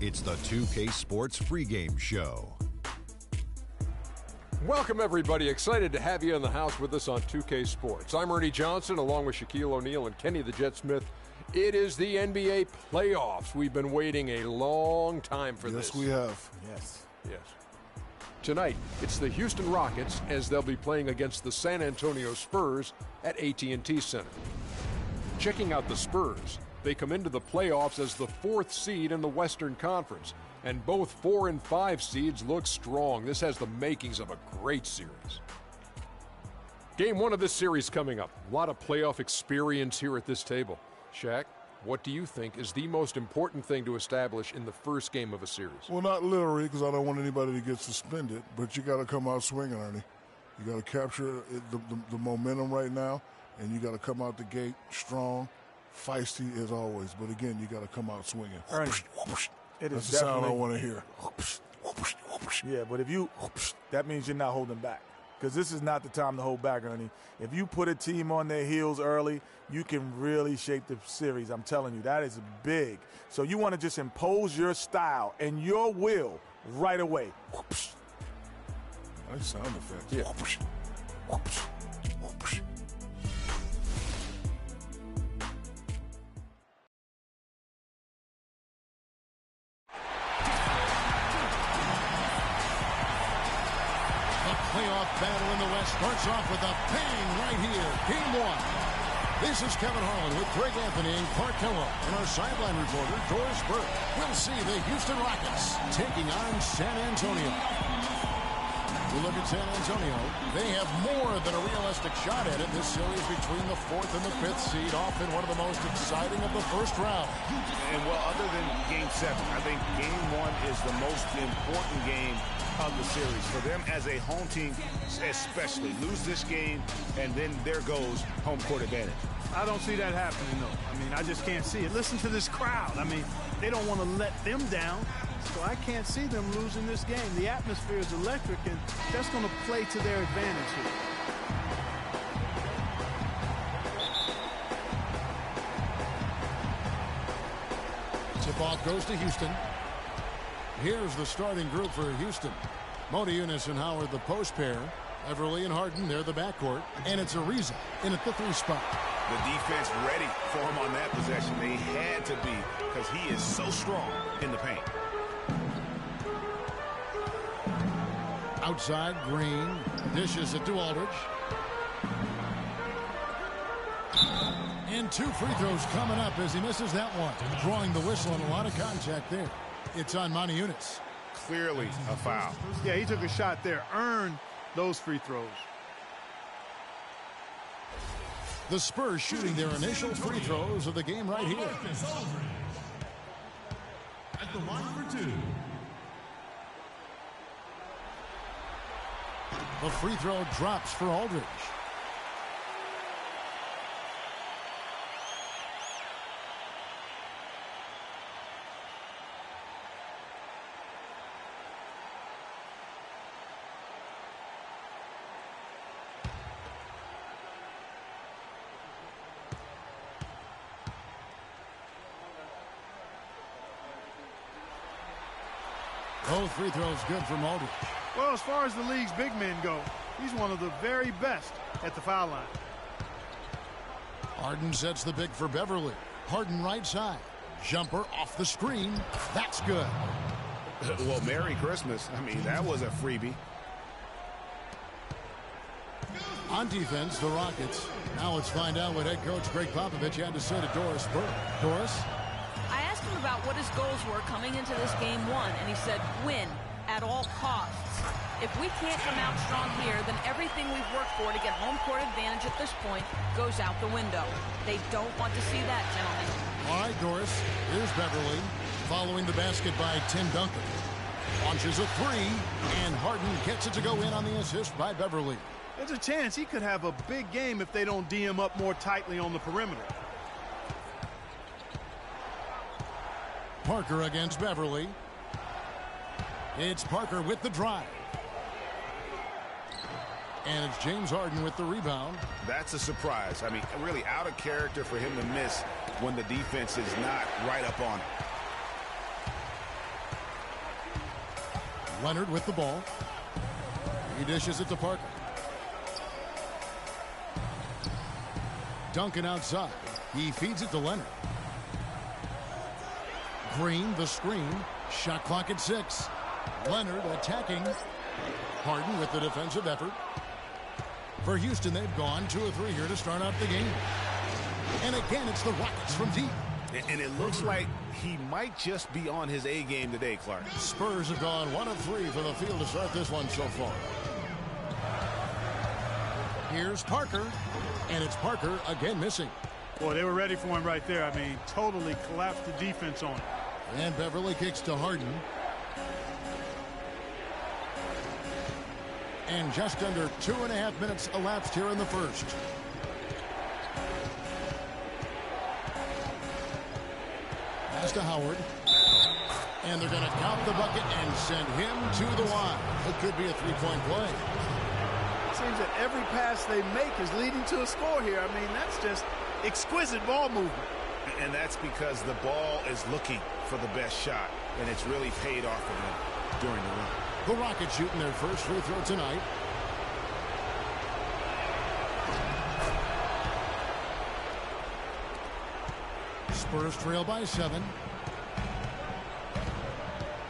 It's the 2K Sports pregame show. Welcome, everybody. Excited to have you in the house with us on 2K Sports. I'm Ernie Johnson, along with Shaquille O'Neal and Kenny the Jet Smith. It is the NBA playoffs. We've been waiting a long time for this. Yes, we have. Yes. Tonight, it's the Houston Rockets as they'll be playing against the San Antonio Spurs at AT&T Center. Checking out the Spurs, they come into the playoffs as the 4th seed in the Western Conference, and both 4 and 5 seeds look strong. This has the makings of a great series. Game 1 of this series coming up. A lot of playoff experience here at this table. Shaq, what do you think is the most important thing to establish in the first game of a series? Well, not literally, because I don't want anybody to get suspended, but you got to come out swinging, Ernie. You got to capture the momentum right now, and you got to come out the gate strong, feisty as always. But again, you got to come out swinging. Ernie, that's the sound I want to hear. Yeah, but if you, that means you're not holding back. Because this is not the time to hold back, Ernie. If you put a team on their heels early, you can really shape the series. I'm telling you, that is big. So you want to just impose your style and your will right away. Nice sound effects. Yeah. Playoff battle in the West starts off with a bang right here. Game 1. This is Kevin Harlan with Greg Anthony and Clark Kellogg and our sideline reporter, Doris Burke. We'll see the Houston Rockets taking on San Antonio. We look at San Antonio. They have more than a realistic shot at it. This series between the 4th and the 5th seed, often one of the most exciting of the first round. And, well, other than Game 7, I think Game 1 is the most important game of the series. For them as a home team, especially, lose this game, and then there goes home court advantage. I don't see that happening, though. I mean, I just can't see it. Listen to this crowd. I mean, they don't want to let them down. So I can't see them losing this game. The atmosphere is electric, and that's going to play to their advantage here. Tip-off goes to Houston. Here's the starting group for Houston. Modiunas and Howard, the post pair. Beverly and Harden, they're the backcourt. And it's Ariza in at the 3 spot. The defense ready for him on that possession. They had to be, because he is so strong in the paint. Outside, Green dishes it to Aldridge. And 2 free throws coming up as he misses that one. Drawing the whistle and a lot of contact there. It's on Modiunas. Clearly a foul. Yeah, he took a shot there. Earned those free throws. The Spurs shooting their initial free throws of the game right here. At the line for 2. The free throw drops for Aldridge. Both free throws good from Aldridge. Well, as far as the league's big men go, he's one of the very best at the foul line. Harden sets the pick for Beverly. Harden right side. Jumper off the screen. That's good. Well, Merry Christmas. I mean, that was a freebie. On defense, the Rockets. Now let's find out what head coach Greg Popovich had to say to Doris Burke. Doris? I asked him about what his goals were coming into this Game 1, and he said win at all costs. If we can't come out strong here, then everything we've worked for to get home court advantage at this point goes out the window. They don't want to see that, gentlemen. All right, Doris. Here's Beverly. Following the basket by Tim Duncan. Launches a 3, and Harden gets it to go in on the assist by Beverly. There's a chance he could have a big game if they don't D him up more tightly on the perimeter. Parker against Beverly. It's Parker with the drive. And it's James Harden with the rebound. That's a surprise. I mean, really out of character for him to miss when the defense is not right up on it. Leonard with the ball. He dishes it to Parker. Duncan outside. He feeds it to Leonard. Green, the screen. Shot clock at 6. Leonard attacking. Harden with the defensive effort. For Houston, they've gone 2 of 3 here to start out the game. And again, it's the Rockets from deep. And it looks like he might just be on his A game today, Clark. Spurs have gone 1 of 3 for the field to start this one so far. Here's Parker. And it's Parker again missing. Boy, they were ready for him right there. I mean, totally collapsed the defense on him. And Beverly kicks to Harden. And just under 2.5 minutes elapsed here in the first. Pass to Howard. And they're going to count the bucket and send him to the line. It could be a 3-point play. It seems that every pass they make is leading to a score here. I mean, that's just exquisite ball movement. And that's because the ball is looking for the best shot, and it's really paid off for them during the run. The Rockets shooting their first free throw tonight. Spurs trail by 7.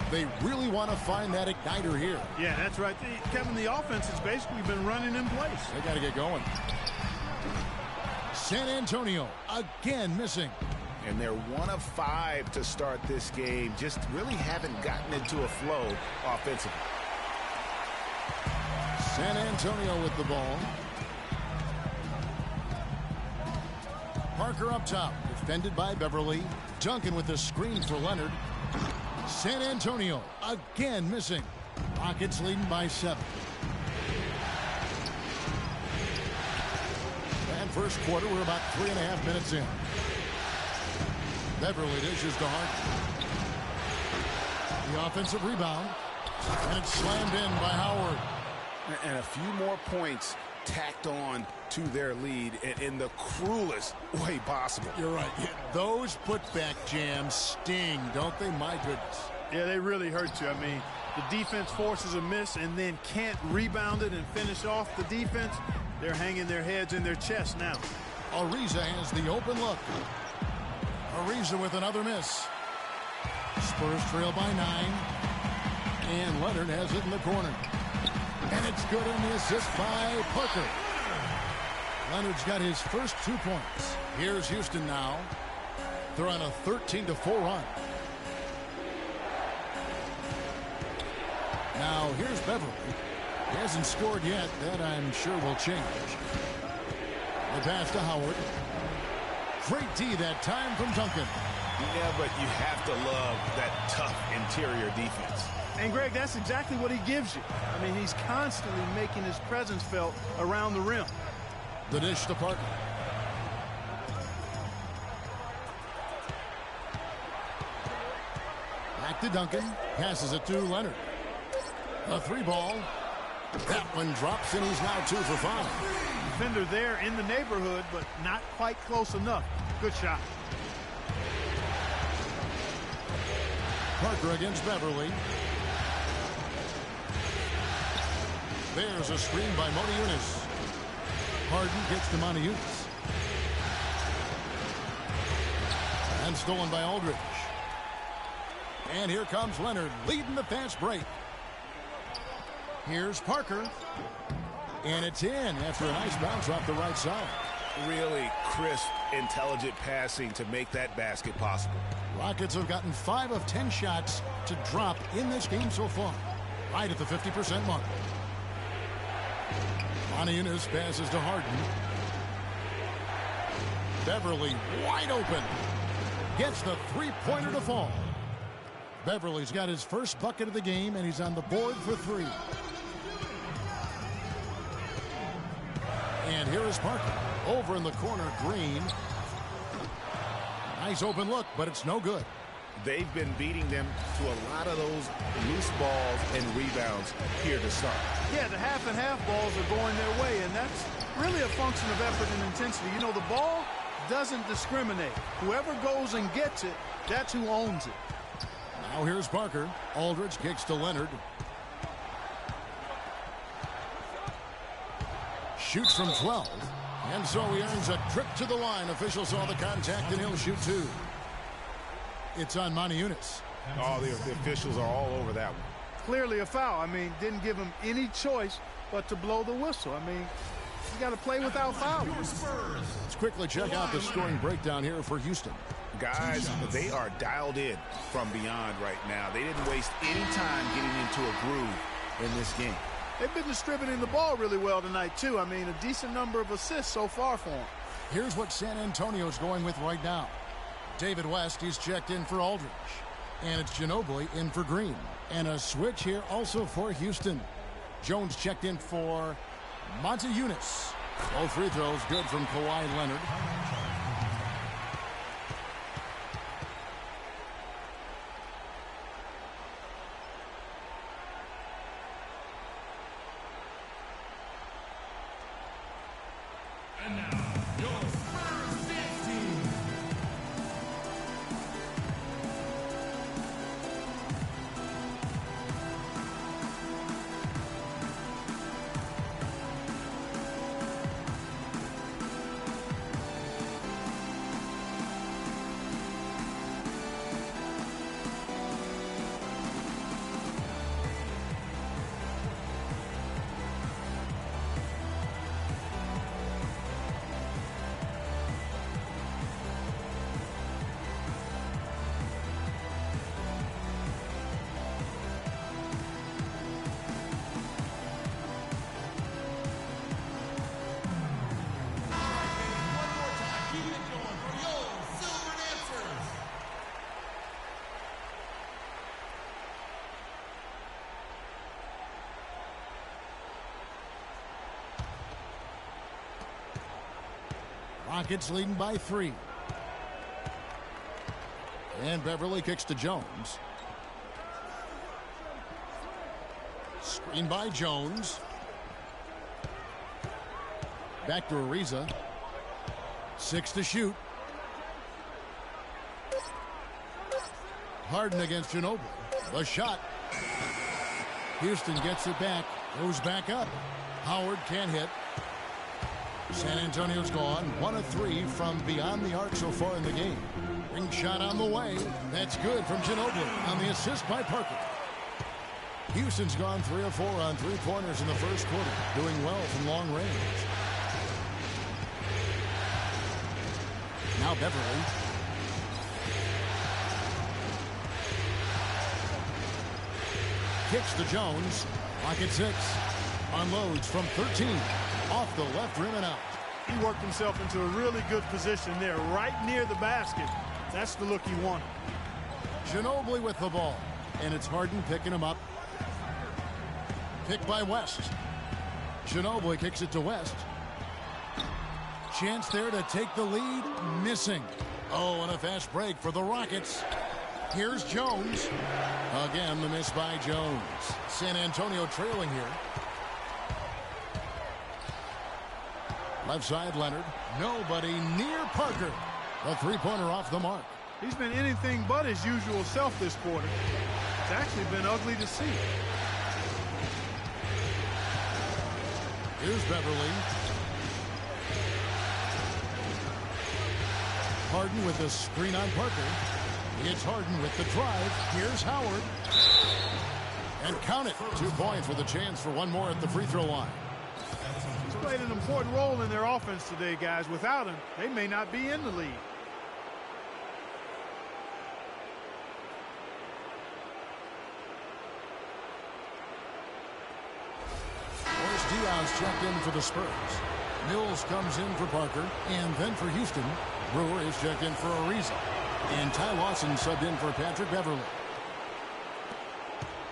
They really want to find that igniter here. Yeah, that's right. Kevin, the offense has basically been running in place. They got to get going. San Antonio again missing. And they're 1 of 5 to start this game. Just really haven't gotten into a flow offensively. San Antonio with the ball. Parker up top, defended by Beverly. Duncan with the screen for Leonard. San Antonio again missing. Rockets leading by 7. And first quarter, we're about 3.5 minutes in. Beverly dishes to Harden. The offensive rebound. And it's slammed in by Howard. And a few more points tacked on to their lead in the cruelest way possible. You're right. Those putback jams sting, don't they? My goodness. Yeah, they really hurt you. I mean, the defense forces a miss and then can't rebound it and finish off the defense. They're hanging their heads in their chest now. Ariza has the open look. Ariza with another miss. Spurs trail by 9. And Leonard has it in the corner. And it's good on the assist by Parker. Leonard's got his first 2 points. Here's Houston now. They're on a 13-4 run. Now here's Beverly. He hasn't scored yet. That I'm sure will change. The pass to Howard. Great D that time from Duncan. Yeah, but you have to love that tough interior defense. And, Greg, that's exactly what he gives you. I mean, he's constantly making his presence felt around the rim. The dish to Parker. Back to Duncan. Passes it to Leonard. A 3-ball. That one drops, and he's now 2 for 5. Defender there in the neighborhood, but not quite close enough. Good shot. Parker against Beverly. There's a screen by Moniunas. Harden gets to Moniunas. And stolen by Aldridge. And here comes Leonard leading the fast break. Here's Parker. And it's in after a nice bounce off the right side. Really crisp, intelligent passing to make that basket possible. Rockets have gotten 5 of 10 shots to drop in this game so far. Right at the 50% mark. Moniunas passes to Harden. Beverly wide open. Gets the 3-pointer to fall. Beverly's got his first bucket of the game, and he's on the board for 3. And here is Parker. Over in the corner, Green. Nice open look, but it's no good. They've been beating them to a lot of those loose balls and rebounds here to start. Yeah, the half-and-half balls are going their way, and that's really a function of effort and intensity. You know, the ball doesn't discriminate. Whoever goes and gets it, that's who owns it. Now here's Parker. Aldridge kicks to Leonard. shoots from 12. And so he earns a trip to the line. Officials saw the contact, and he'll shoot 2. It's on Moniunas. Oh, the officials are all over that one. Clearly a foul. I mean, didn't give him any choice but to blow the whistle. I mean, you got to play without fouling. Let's quickly check out the scoring breakdown here for Houston. Guys, they are dialed in from beyond right now. They didn't waste any time getting into a groove in this game. They've been distributing the ball really well tonight, too. I mean, a decent number of assists so far for them. Here's what San Antonio's going with right now. David West, he's checked in for Aldridge. And it's Ginobili in for Green. And a switch here also for Houston. Jones checked in for Moniunas. Both free throws good from Kawhi Leonard. And now, your Spurs dance team. Rockets leading by 3. And Beverly kicks to Jones. Screen by Jones. Back to Ariza. 6 to shoot. Harden against Ginobili. The shot. Houston gets it back. Goes back up. Howard can't hit. San Antonio's gone 1 of 3 from beyond the arc so far in the game. Ring shot on the way. That's good from Ginobili on the assist by Parker. Houston's gone 3 of 4 on 3-pointers in the first quarter, doing well from long range. Now Beverly. Kicks to Jones. Pocket 6. Unloads from 13. Off the left rim and out. He worked himself into a really good position there, right near the basket. That's the look he wanted. Ginobili with the ball. And it's Harden picking him up. Picked by West. Ginobili kicks it to West. Chance there to take the lead. Missing. Oh, and a fast break for the Rockets. Here's Jones. Again, the miss by Jones. San Antonio trailing here. Left side, Leonard. Nobody near Parker. The three-pointer off the mark. He's been anything but his usual self this quarter. It's actually been ugly to see. Here's Beverly. Harden with the screen on Parker. It's Harden with the drive. Here's Howard. And count it. 2 points with a chance for one more at the free throw line. He's played an important role in their offense today, guys. Without him, they may not be in the lead. Boris Diaz checked in for the Spurs. Mills comes in for Parker. And then for Houston, Brewer is checked in for Ariza. And Ty Lawson subbed in for Patrick Beverly.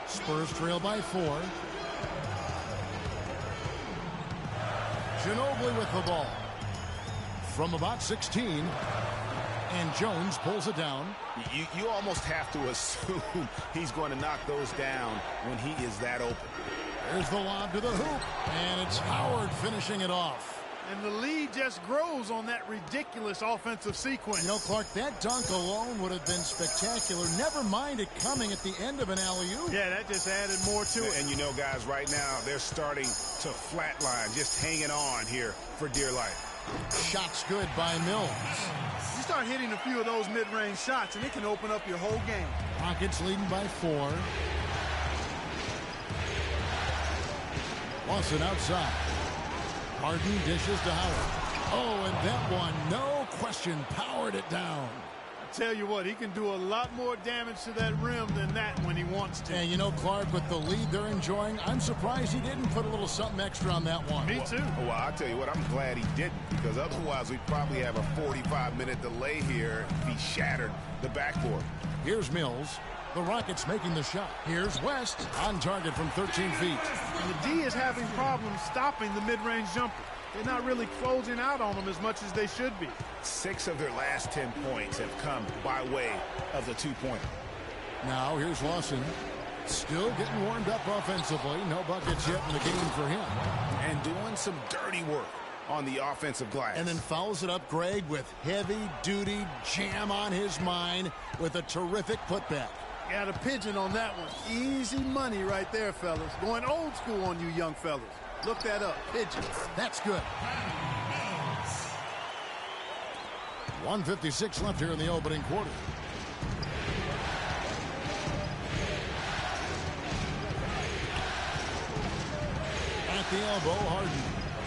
Spurs trail by 4. Ginobili with the ball. From about 16. And Jones pulls it down. You almost have to assume he's going to knock those down when he is that open. There's the lob to the hoop. And it's Howard finishing it off. And the lead just grows on that ridiculous offensive sequence. You know, Clark, that dunk alone would have been spectacular. Never mind it coming at the end of an alley-oop. Yeah, that just added more to it. And you know, guys, right now, they're starting to flatline, just hanging on here for dear life. Shots good by Mills. You start hitting a few of those mid-range shots, and it can open up your whole game. Rockets leading by 4. Lawson outside. Harden dishes to Howard. Oh, and that one, no question, powered it down. I tell you what, he can do a lot more damage to that rim than that when he wants to. And you know, Clark, with the lead they're enjoying, I'm surprised he didn't put a little something extra on that one. Me too. Well, I'll tell you what, I'm glad he didn't, because otherwise we'd probably have a 45-minute delay here if he shattered the backboard. Here's Mills. The Rockets making the shot. Here's West on target from 13 feet. And the D is having problems stopping the mid-range jumper. They're not really closing out on them as much as they should be. 6 of their last 10 points have come by way of the two-pointer. Now here's Lawson. Still getting warmed up offensively. No buckets yet in the game for him. And doing some dirty work on the offensive glass. And then fouls it up, Greg, with heavy-duty jam on his mind with a terrific putback. Got a pigeon on that one. Easy money right there, fellas. Going old school on you young fellas. Look that up. Pigeon. That's good. 1:56 left here in the opening quarter. At the elbow, Harden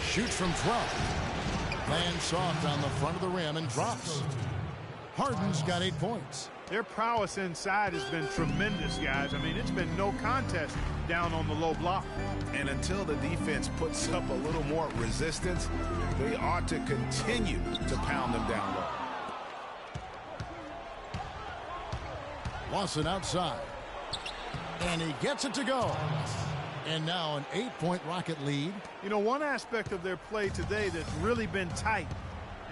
shoots from 12. Lands soft on the front of the rim and drops. Harden's got 8 points. Their prowess inside has been tremendous, guys. I mean, it's been no contest down on the low block. And until the defense puts up a little more resistance, they ought to continue to pound them down low. Lawson outside. And he gets it to go. And now an 8-point Rocket lead. You know, one aspect of their play today that's really been tight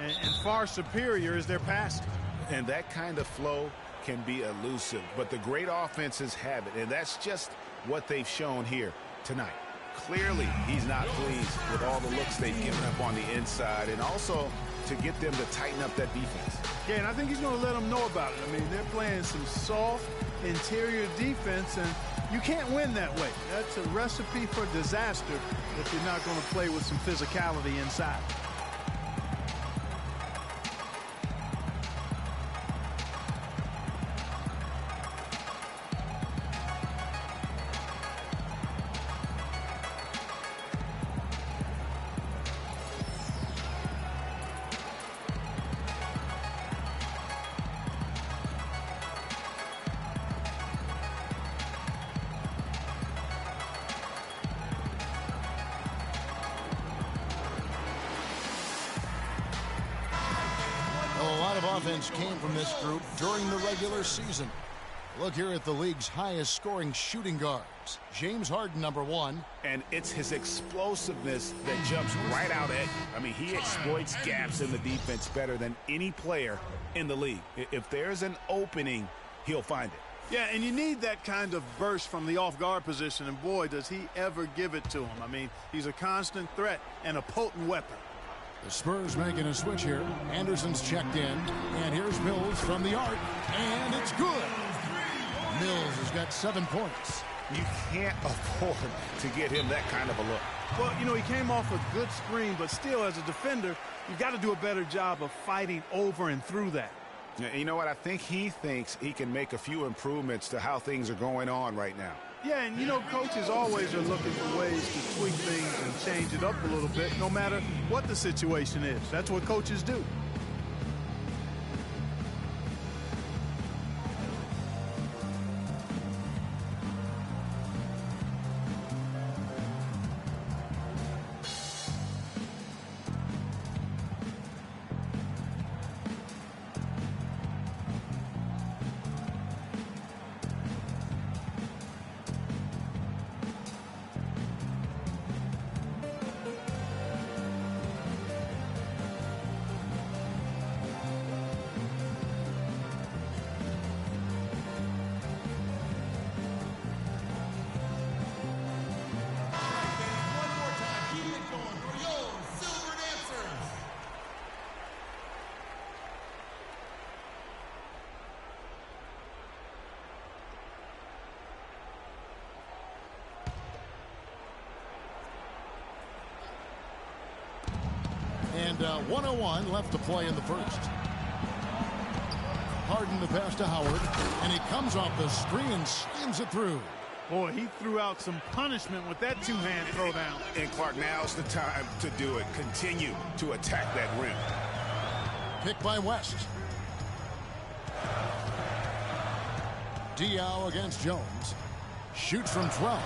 and far superior is their passing. And that kind of flow can be elusive, but the great offenses have it, and that's just what they've shown here tonight. Clearly, he's not pleased with all the looks they've given up on the inside, and also to get them to tighten up that defense. Yeah, and I think he's going to let them know about it. I mean, they're playing some soft interior defense, and you can't win that way. That's a recipe for disaster if you're not going to play with some physicality inside. Offense came from this group during the regular season. Look here at the league's highest scoring shooting guards. James Harden, number 1. And it's his explosiveness that jumps right out at you. I mean, he exploits gaps in the defense better than any player in the league. If there's an opening, he'll find it. Yeah, and you need that kind of burst from the off-guard position, and boy, does he ever give it to him. I mean, he's a constant threat and a potent weapon. The Spurs making a switch here. Anderson's checked in. And here's Mills from the arc. And it's good. Mills has got 7 points. You can't afford to get him that kind of a look. Well, you know, he came off a good screen, but still, as a defender, you've got to do a better job of fighting over and through that. You know what? I think he thinks he can make a few improvements to how things are going on right now. Yeah, and you know, coaches always are looking for ways to tweak things and change it up a little bit, no matter what the situation is. That's what coaches do. And 1:01 left to play in the first. Harden the pass to Howard, and he comes off the screen and slams it through. Boy, he threw out some punishment with that two-hand throwdown. And Clark, now's the time to do it. Continue to attack that rim. Pick by West. Diaw against Jones. Shoots from 12.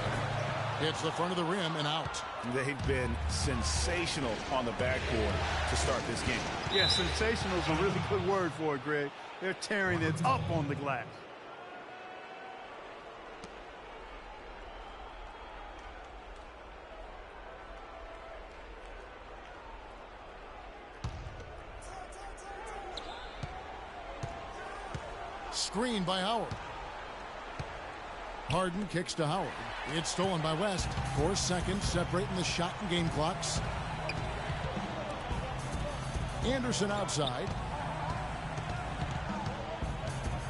Hits the front of the rim and out. They've been sensational on the backboard to start this game. Yeah, sensational is a really good word for it, Greg. They're tearing it up on the glass. Screen by Howard. Harden kicks to Howard. It's stolen by West. 4 seconds separating the shot and game clocks. Anderson outside.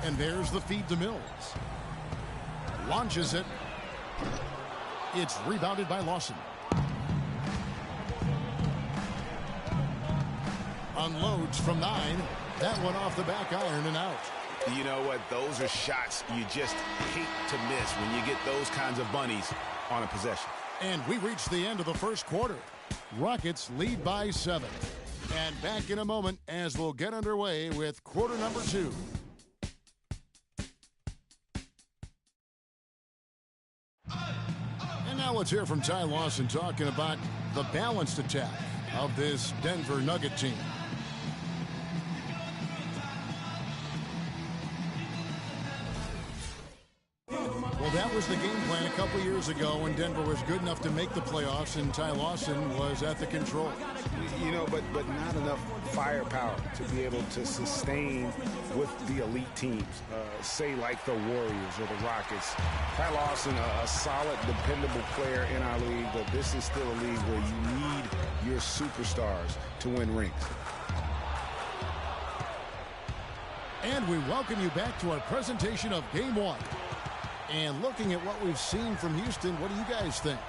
And there's the feed to Mills. Launches it. It's rebounded by Lawson. Unloads from 9. That one off the back iron and out. You know what? Those are shots you just hate to miss when you get those kinds of bunnies on a possession. And we reach the end of the first quarter. Rockets lead by 7. And back in a moment as we'll get underway with quarter number 2. And now let's hear from Ty Lawson talking about the balanced attack of this Denver Nugget team. Well, that was the game plan a couple years ago when Denver was good enough to make the playoffs and Ty Lawson was at the control. You know, but not enough firepower to be able to sustain with the elite teams, say like the Warriors or the Rockets. Ty Lawson, a solid, dependable player in our league, but this is still a league where you need your superstars to win rings. And we welcome you back to our presentation of Game 1. And looking at what we've seen from Houston, what do you guys think?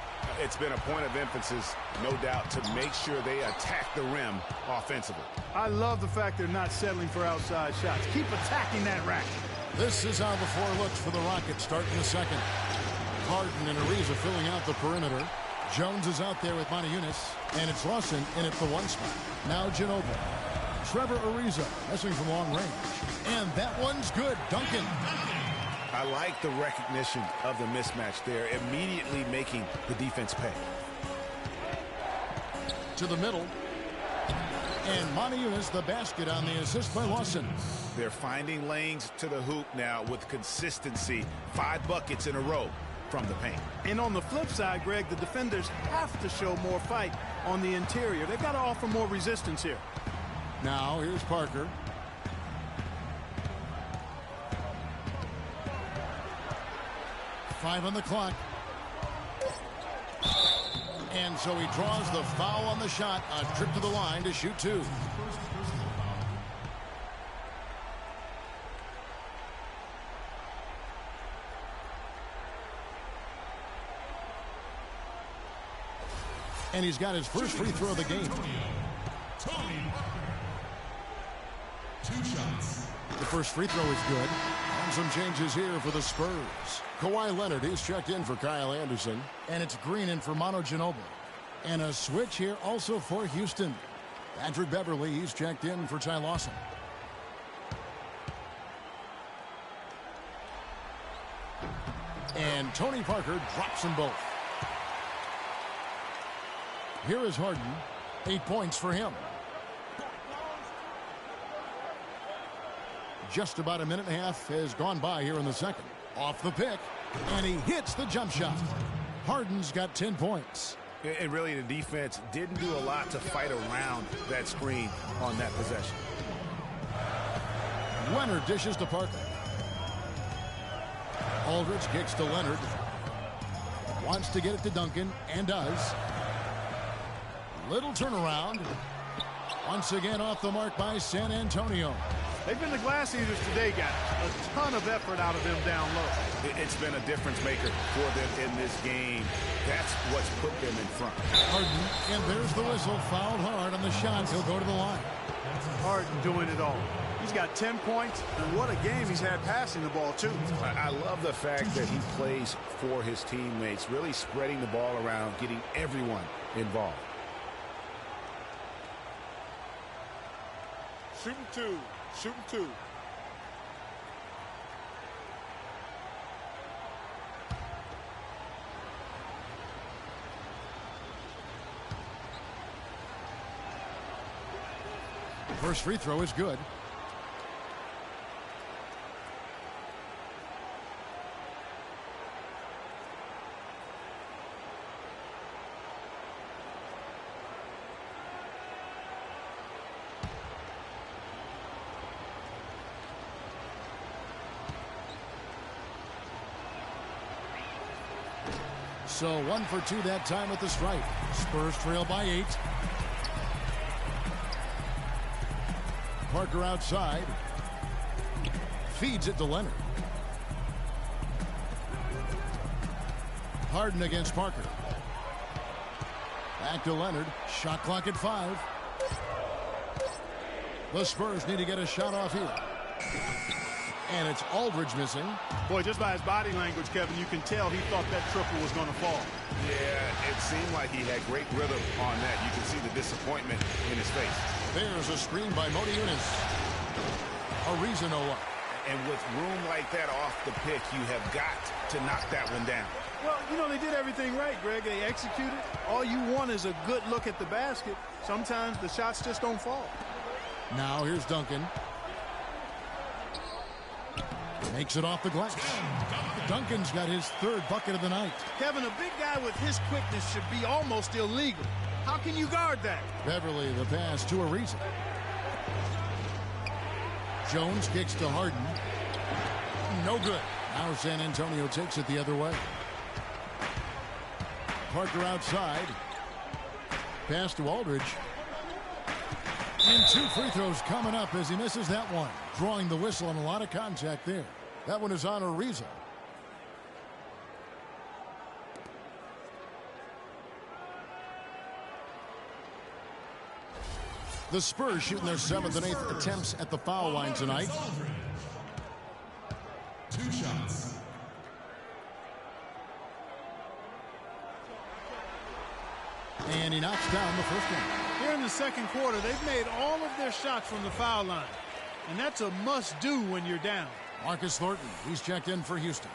It's been a point of emphasis, no doubt, to make sure they attack the rim offensively. I love the fact they're not settling for outside shots. Keep attacking that rack. This is how the floor looks for the Rockets starting the second. Harden and Ariza filling out the perimeter. Jones is out there with Montejunas, and it's Lawson in at the 1 spot. Now Ginobili. Trevor Ariza messing from long range. And that one's good. Duncan. I like the recognition of the mismatch there, immediately making the defense pay. To the middle. And Montejunas the basket on the assist by Lawson. They're finding lanes to the hoop now with consistency. 5 buckets in a row from the paint. And on the flip side, Greg, the defenders have to show more fight on the interior. They've got to offer more resistance here. Now here's Parker. Five on the clock. And so he draws the foul on the shot. A trip to the line to shoot 2. And he's got his first free throw of the game. 2 shots. The first free throw is good. And some changes here for the Spurs. Kawhi Leonard is checked in for Kyle Anderson. And it's Green in for Manu Ginobili. And a switch here also for Houston. Patrick Beverly, he's checked in for Ty Lawson. And Tony Parker drops them both. Here is Harden. 8 points for him. Just about a minute and a half has gone by here in the second. Off the pick, and he hits the jump shot. Harden's got 10 points. And really, the defense didn't do a lot to fight around that screen on that possession. Leonard dishes to Parker. Aldridge kicks to Leonard. Wants to get it to Duncan, and does. Little turnaround. Once again off the mark by San Antonio. They've been the glass eaters today, guys. A ton of effort out of them down low. It's been a difference maker for them in this game. That's what's put them in front. Harden, and there's the whistle. Fouled hard on the shot. He'll go to the line. Harden doing it all. He's got 10 points, and what a game he's had passing the ball, too. I love the fact that he plays for his teammates, really spreading the ball around, getting everyone involved. Shooting two. Shooting two. First free throw is good. So 1 for 2 that time with the strike. Spurs trail by 8. Parker outside. Feeds it to Leonard. Harden against Parker. Back to Leonard. Shot clock at 5. The Spurs need to get a shot off here. And it's Aldridge missing. Boy, just by his body language, Kevin, you can tell he thought that triple was going to fall. Yeah, it seemed like he had great rhythm on that. You can see the disappointment in his face. There's a screen by Modi Yunus. Ariza no up. And with room like that off the pick, you have got to knock that one down. Well, you know, they did everything right, Greg. They executed. All you want is a good look at the basket. Sometimes the shots just don't fall. Now here's Duncan. Makes it off the glass. Duncan's got his 3rd bucket of the night. Kevin, a big guy with his quickness should be almost illegal. How can you guard that? Beverly the pass to Ariza. Jones kicks to Harden. No good. Now San Antonio takes it the other way. Parker outside. Pass to Aldridge. And 2 free throws coming up as he misses that one. Drawing the whistle and a lot of contact there. That one is on Ariza. The Spurs shooting their 7th and 8th attempts at the foul line tonight. 2 shots. And he knocks down the first one. Here in the second quarter, they've made all of their shots from the foul line. And that's a must-do when you're down. Marcus Thornton, he's checked in for Houston.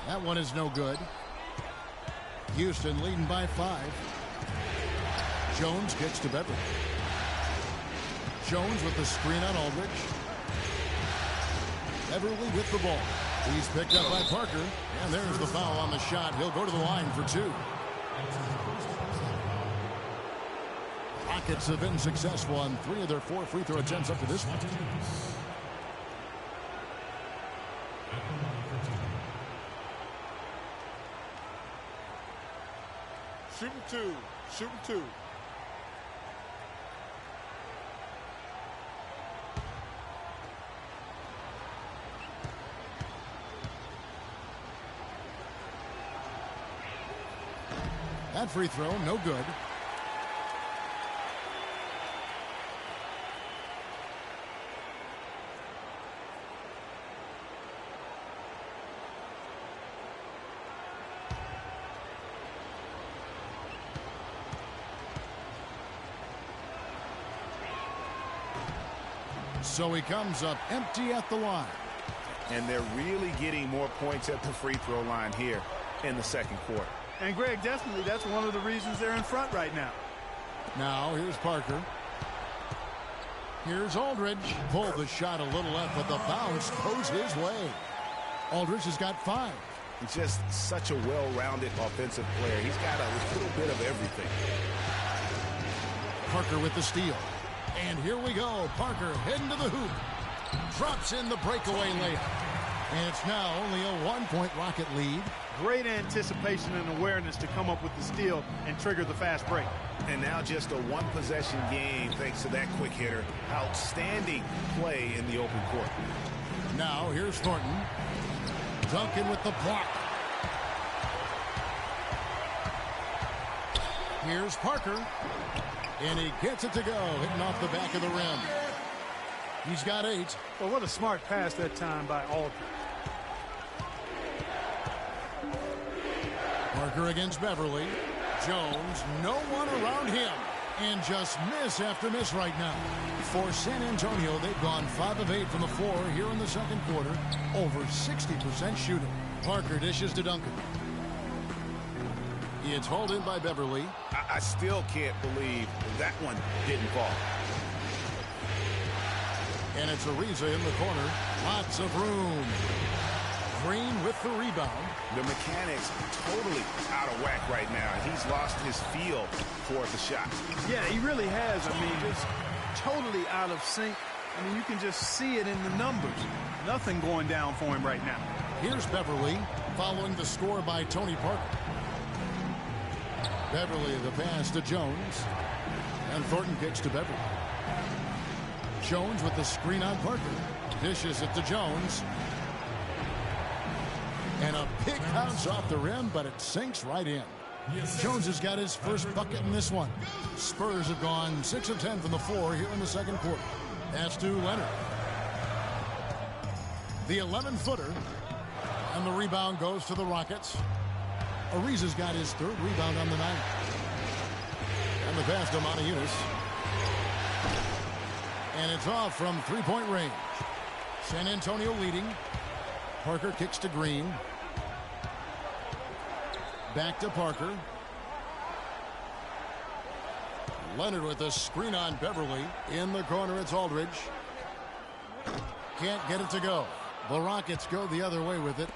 That one is no good. Houston leading by 5. Jones gets to Beverly. Jones with the screen on Aldridge. Beverly with the ball. He's picked up by Parker. And there's the foul on the shot. He'll go to the line for 2. Rockets have been successful on 3 of their 4 free throw attempts up to this one. Shooting 2. Shooting 2. That free throw, no good. So he comes up empty at the line. And they're really getting more points at the free throw line here in the second quarter. And, Greg, definitely that's one of the reasons they're in front right now. Now here's Parker. Here's Aldridge. Pulled the shot a little left, but the bounce goes his way. Aldridge has got 5. He's just such a well-rounded offensive player. He's got a little bit of everything. Parker with the steal. And here we go. Parker heading to the hoop. Drops in the breakaway layup. And it's now only a 1-point Rocket lead. Great anticipation and awareness to come up with the steal and trigger the fast break. And now just a one-possession game thanks to that quick hitter. Outstanding play in the open court. Now here's Thornton. Duncan with the block. Here's Parker. And he gets it to go, hitting off the back of the rim. He's got 8. Well, what a smart pass that time by Aldridge. Parker against Beverly. Jones, no one around him. And just miss after miss right now. For San Antonio, they've gone 5 of 8 from the floor here in the second quarter. Over 60% shooting. Parker dishes to Duncan. It's hauled in by Beverly. I still can't believe that one didn't fall. And it's Ariza in the corner. Lots of room. Green with the rebound. The mechanics totally out of whack right now. He's lost his feel for the shot. Yeah, he really has. I mean, just totally out of sync. I mean, you can just see it in the numbers. Nothing going down for him right now. Here's Beverly following the score by Tony Parker. Beverly the pass to Jones. And Thornton kicks to Beverly. Jones with the screen on Parker. Dishes it to Jones. And a pick bounce off the rim, but it sinks right in. Jones has got his first bucket in this one. Spurs have gone 6 of 10 from the floor here in the second quarter. That's to Leonard. The 11-footer. And the rebound goes to the Rockets. Ariza's got his 3rd rebound on the night. And the pass to Monteunus. And it's off from 3-point range. San Antonio leading. Parker kicks to Green. Back to Parker. Leonard with a screen on Beverly. In the corner, it's Aldridge. Can't get it to go. The Rockets go the other way with it.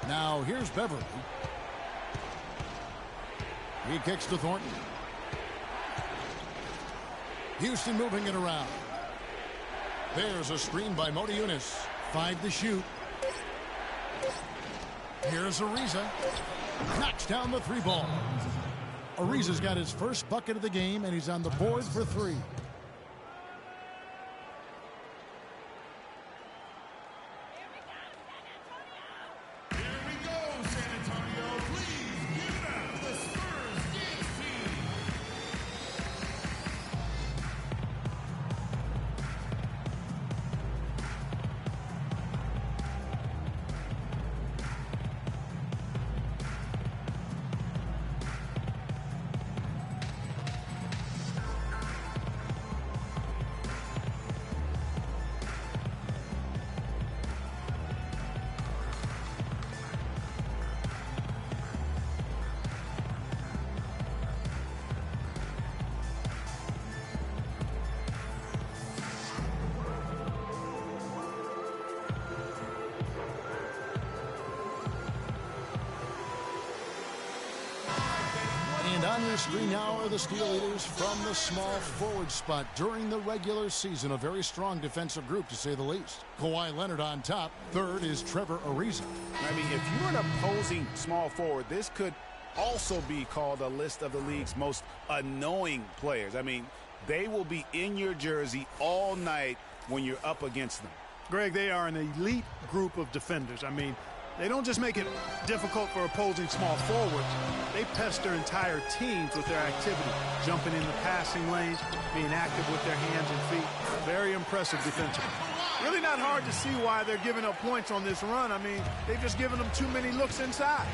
Now here's Beverly. He kicks to Thornton. Houston moving it around. There's a screen by Monteunus. 5 to shoot. Here's Ariza. Knocks down the 3 ball. Ariza's got his first bucket of the game, and he's on the board for 3. On your screen now are the Steel Eaters from the small forward spot. During the regular season, a very strong defensive group, to say the least. Kawhi Leonard on top. 3rd is Trevor Ariza. I mean, if you're an opposing small forward, this could also be called a list of the league's most annoying players. I mean, they will be in your jersey all night when you're up against them. Greg, they are an elite group of defenders. I mean, they don't just make it difficult for opposing small forwards. They pester entire teams with their activity, jumping in the passing lanes, being active with their hands and feet. Very impressive defensively. Really not hard to see why they're giving up points on this run. I mean, they've just given them too many looks inside.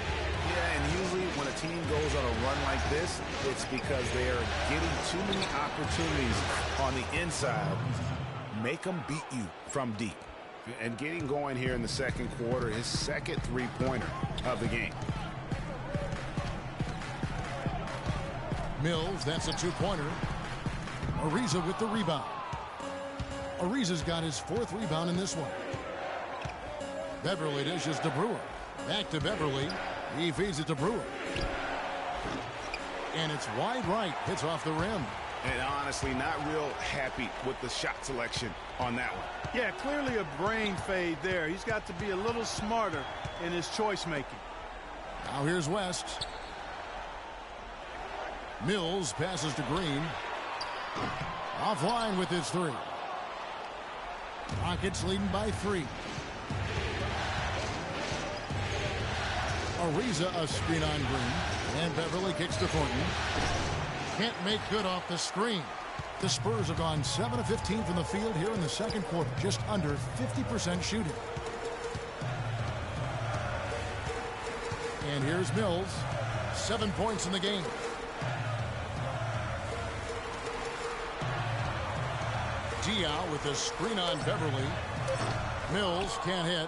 Yeah, and usually when a team goes on a run like this, it's because they are getting too many opportunities on the inside. Make them beat you from deep. And getting going here in the second quarter, his second 3-pointer of the game. Mills, that's a 2-pointer. Ariza with the rebound. Ariza's got his 4th rebound in this one. Beverly dishes to Brewer. Back to Beverly. He feeds it to Brewer. And it's wide right. Hits off the rim. And honestly, not real happy with the shot selection on that one. Yeah, clearly a brain fade there. He's got to be a little smarter in his choice making. Now here's West. Mills passes to Green. Offline with his three. Rockets leading by 3. Ariza a screen on Green. And Beverly kicks to Thornton. Can't make good off the screen. The Spurs have gone 7 of 15 from the field here in the second quarter. Just under 50% shooting. And here's Mills. 7 points in the game. Diaw with the screen on Beverly. Mills can't hit.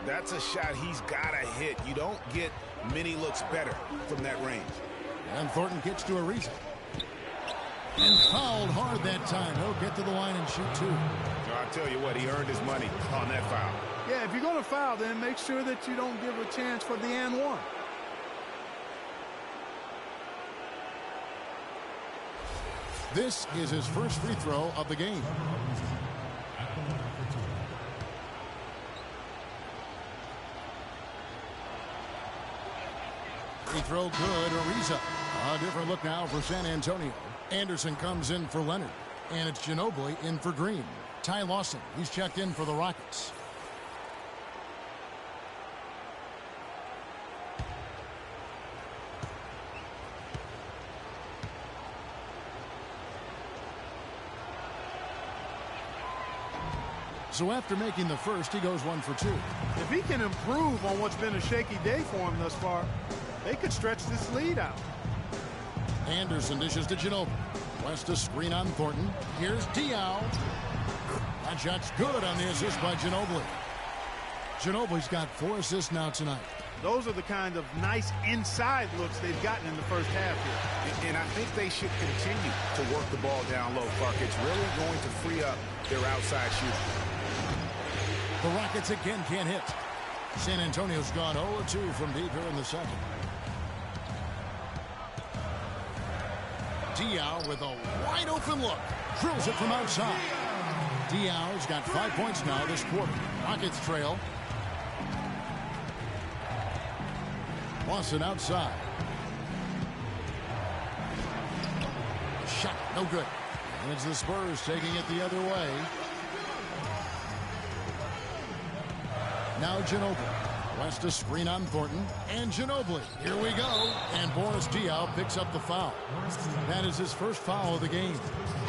That's a shot he's got to hit. You don't get many looks better from that range. And Thornton kicks to Ariza. And fouled hard that time. He'll get to the line and shoot 2. I'll tell you what, he earned his money on that foul. Yeah, if you're going to foul, then make sure that you don't give a chance for the and one. This is his first free throw of the game. Free throw good. Ariza. A different look now for San Antonio. Anderson comes in for Leonard. And it's Ginobili in for Green. Ty Lawson, he's checked in for the Rockets. So after making the first, he goes 1 for 2. If he can improve on what's been a shaky day for him thus far, they could stretch this lead out. Anderson dishes to Ginobili. West a screen on Thornton. Here's Diaw. That shot's good on the assist by Ginobili. Ginobili's got 4 assists now tonight. Those are the kind of nice inside looks they've gotten in the first half here. And I think they should continue to work the ball down low, Clark. It's really going to free up their outside shooting. The Rockets again can't hit. San Antonio's gone 0-2 from deep here in the second. Diaw with a wide open look. Drills it from outside. Diaw's got 5 points now this quarter. Rockets trail. Lawson outside. Shot no good. And it's the Spurs taking it the other way. Now Ginobili. West a screen on Thornton. And Ginobili. Here we go. And Boris Diaw picks up the foul. That is his first foul of the game.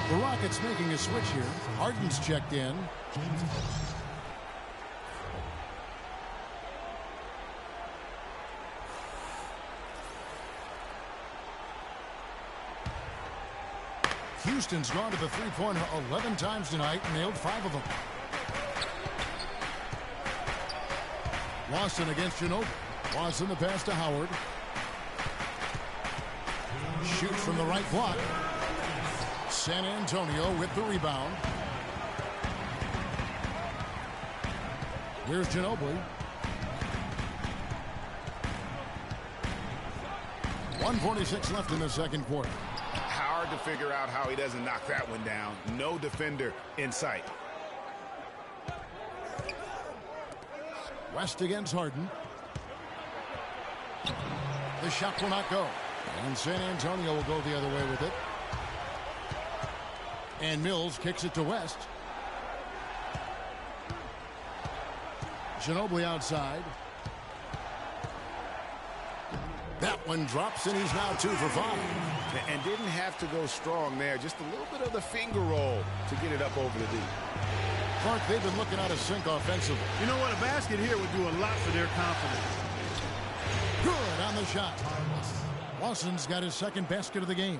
The Rockets making a switch here. Harden's checked in. Houston's gone to the three-pointer 11 times tonight and nailed 5 of them. Lawson against Ginobili. Lawson the pass to Howard. Shoots from the right block. San Antonio with the rebound. Here's Ginobili. 1:46 left in the second quarter. Hard to figure out how he doesn't knock that one down. No defender in sight. West against Harden. The shot will not go. And San Antonio will go the other way with it. And Mills kicks it to West. Ginobili outside. That one drops, and he's now 2 for 5. And didn't have to go strong there. Just a little bit of the finger roll to get it up over the D. Clark, they've been looking out of sync offensively. You know what? A basket here would do a lot for their confidence. Good on the shot. Lawson's got his second basket of the game.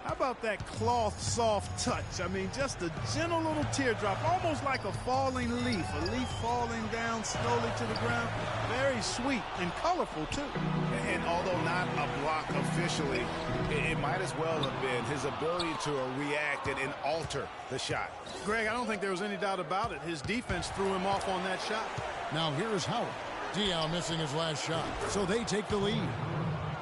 How about that cloth soft touch? I mean, just a gentle little teardrop, almost like a falling leaf. A leaf falling down slowly to the ground. Very sweet and colorful, too. And although not a block officially, it might as well have been his ability to react and alter the shot. Greg, I don't think there was any doubt about it. His defense threw him off on that shot. Now here's Howard. Diaw missing his last shot, so they take the lead.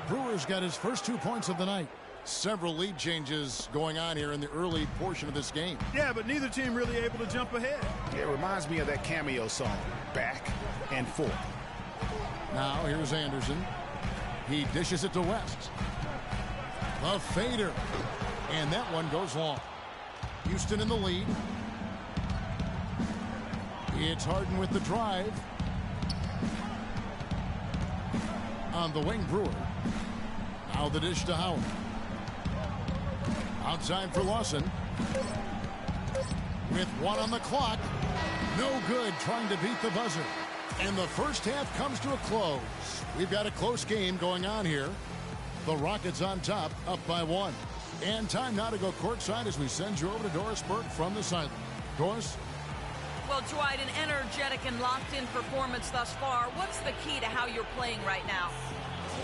Brewer's got his first 2 points of the night. Several lead changes going on here in the early portion of this game. Yeah, but neither team really able to jump ahead. Yeah, it reminds me of that Cameo song, Back and Forth. Now here's Anderson. He dishes it to West. The fader. And that one goes long. Houston in the lead. It's Harden with the drive. On the wing, Brewer. Now the dish to Howard. Outside for Lawson. With one on the clock. No good trying to beat the buzzer. And the first half comes to a close. We've got a close game going on here. The Rockets on top, up by 1. And time now to go courtside as we send you over to Doris Burke from the sideline. Doris? Well, Dwight, an energetic and locked-in performance thus far. What's the key to how you're playing right now?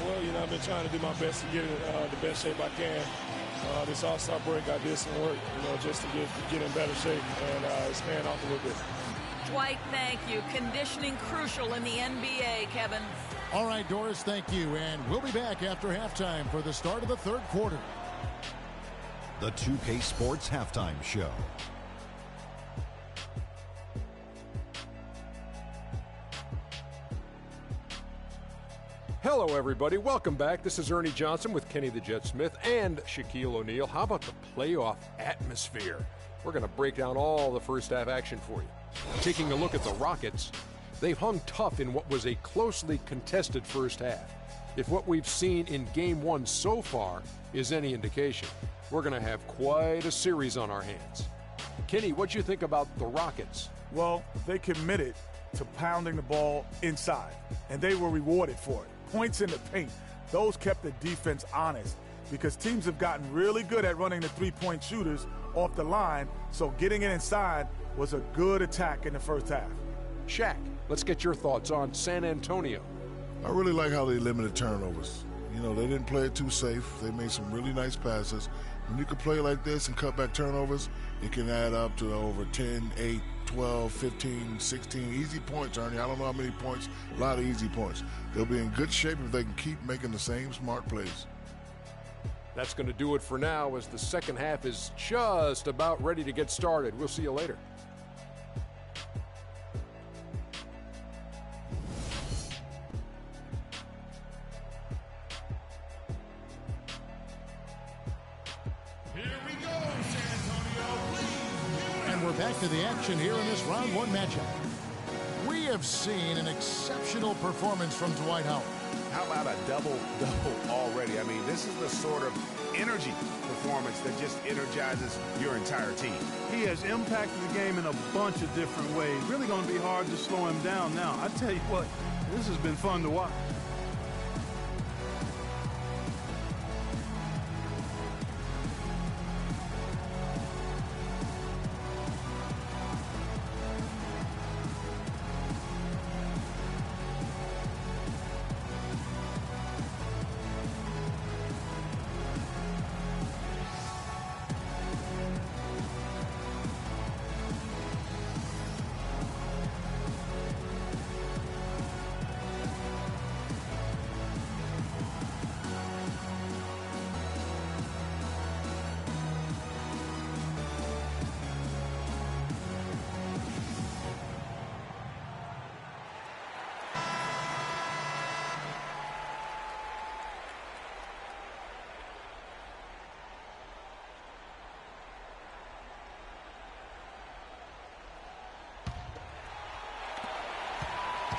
Well, I've been trying to do my best to get in the best shape I can. This All-Star break, I did some work, just to get in better shape and expand off a little bit. Dwight, thank you. Conditioning crucial in the NBA, Kevin. All right, Doris, thank you. And we'll be back after halftime for the start of the third quarter. The 2K Sports Halftime Show. Hello, everybody. Welcome back. This is Ernie Johnson with Kenny the Jet Smith and Shaquille O'Neal. How about the playoff atmosphere? We're going to break down all the first half action for you. Taking a look at the Rockets, they've hung tough in what was a closely contested first half. If what we've seen in Game 1 so far is any indication, we're going to have quite a series on our hands. Kenny, what do you think about the Rockets? Well, they committed to pounding the ball inside, and they were rewarded for it. Points in the paint. Those kept the defense honest because teams have gotten really good at running the three-point shooters off the line, so getting it inside was a good attack in the first half. Shaq, let's get your thoughts on San Antonio. I really like how they limited turnovers. They didn't play it too safe. They made some really nice passes. When you can play like this and cut back turnovers, it can add up to over 10, 8, 12, 15, 16 easy points, Ernie. I don't know how many points, a lot of easy points. They'll be in good shape if they can keep making the same smart plays. That's going to do it for now as the second half is just about ready to get started. We'll see you later. We're back to the action here in this round 1 matchup. We have seen an exceptional performance from Dwight Howard. How about a double-double already? I mean, this is the sort of energy performance that just energizes your entire team. He has impacted the game in a bunch of different ways. Really going to be hard to slow him down now. I tell you what, this has been fun to watch.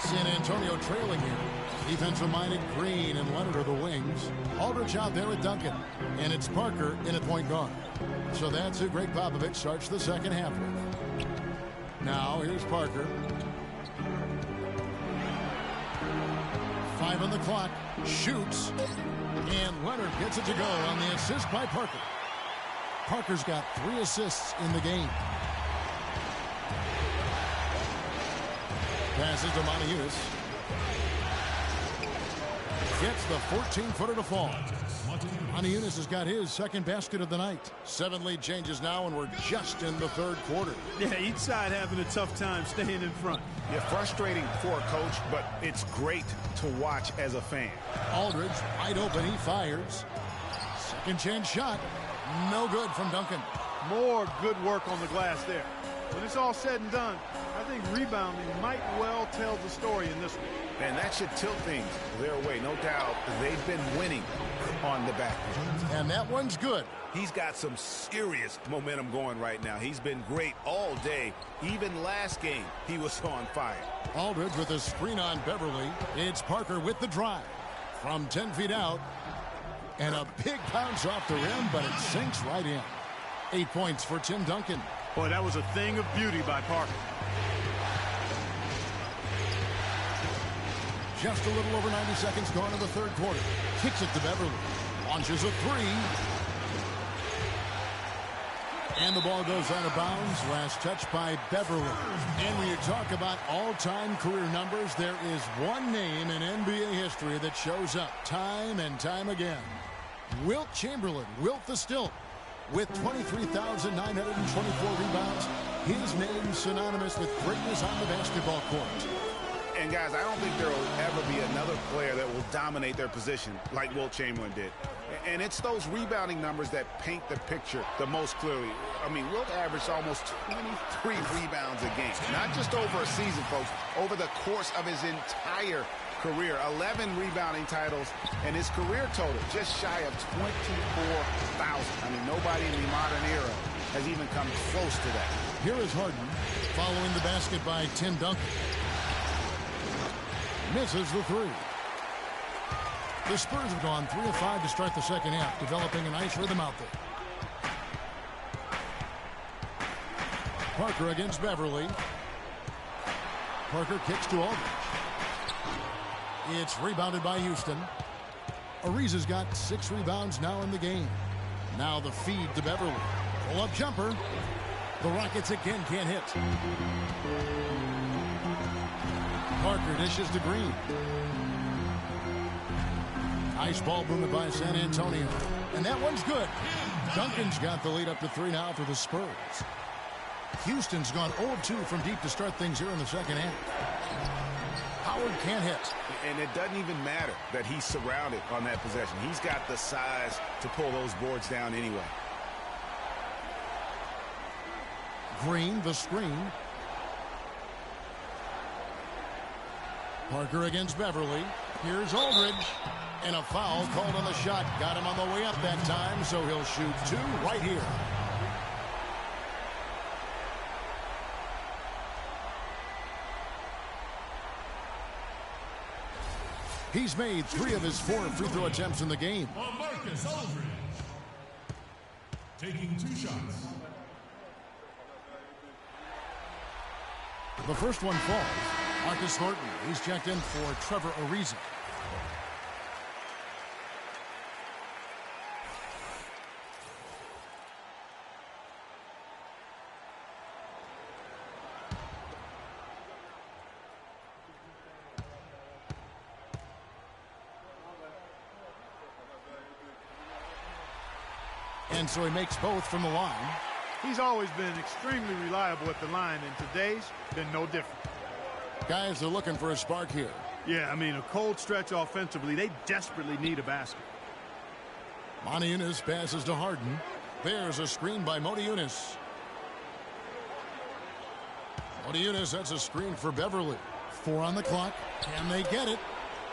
San Antonio trailing here. Defensive-minded Green and Leonard are the wings. Aldridge out there with Duncan. And it's Parker in at point guard. So that's who Greg Popovich starts the second half with. Now here's Parker. 5 on the clock. Shoots. And Leonard gets it to go on the assist by Parker. Parker's got 3 assists in the game. Passes to Montehunis. Gets the 14-footer to fall. Montehunis has got his second basket of the night. 7 lead changes now, and we're just in the third quarter. Yeah, each side having a tough time staying in front. Yeah, frustrating for a coach, but it's great to watch as a fan. Aldridge wide open. He fires. Second chance shot. No good from Duncan. More good work on the glass there. When it's all said and done, I think rebounding might well tell the story in this one. And that should tilt things their way. No doubt they've been winning on the back. And that one's good. He's got some serious momentum going right now. He's been great all day. Even last game, he was on fire. Aldridge with a screen on Beverly. It's Parker with the drive. From 10 feet out. And a big bounce off the rim, but it sinks right in. 8 points for Tim Duncan. Boy, that was a thing of beauty by Parker. Just a little over 90 seconds gone in the third quarter. Kicks it to Beverly. Launches a three. And the ball goes out of bounds. Last touch by Beverly. And when you talk about all-time career numbers, there is one name in NBA history that shows up time and time again. Wilt Chamberlain, Wilt the Stilt, with 23,924 rebounds. His name synonymous with greatness on the basketball court. And guys, I don't think there will ever be another player that will dominate their position like Wilt Chamberlain did. And it's those rebounding numbers that paint the picture the most clearly. I mean, Wilt averaged almost 23 rebounds a game. Not just over a season, folks, over the course of his entire career. 11 rebounding titles, and his career total just shy of 24,000. I mean, nobody in the modern era has even come close to that. Here is Harden following the basket by Tim Duncan. Misses the three. The Spurs have gone 3 of 5 to start the second half, developing a nice rhythm out there. Parker against Beverly. Parker kicks to Aldridge. It's rebounded by Houston. Ariza's got 6 rebounds now in the game. Now the feed to Beverly. Pull-up jumper. The Rockets again can't hit. Parker dishes to Green. Nice ball movement by San Antonio. And that one's good. Duncan's got the lead up to 3 now for the Spurs. Houston's gone 0-2 from deep to start things here in the second half. Howard can't hit. And it doesn't even matter that he's surrounded on that possession. He's got the size to pull those boards down anyway. Green, the screen. Parker against Beverly. Here's Aldridge. And a foul called on the shot. Got him on the way up that time, so he'll shoot 2 right here. He's made 3 of his 4 free throw attempts in the game. Marcus Aldridge taking 2 shots. The first one falls. Marcus Thornton, he's checked in for Trevor Ariza. And so he makes both from the line. He's always been extremely reliable at the line, and today's been no different. Guys are looking for a spark here. Yeah, I mean, a cold stretch offensively. They desperately need a basket. Moniunas passes to Harden. There's a screen by Moniunas. Moniunas, that's a screen for Beverly. 4 on the clock. Can they get it?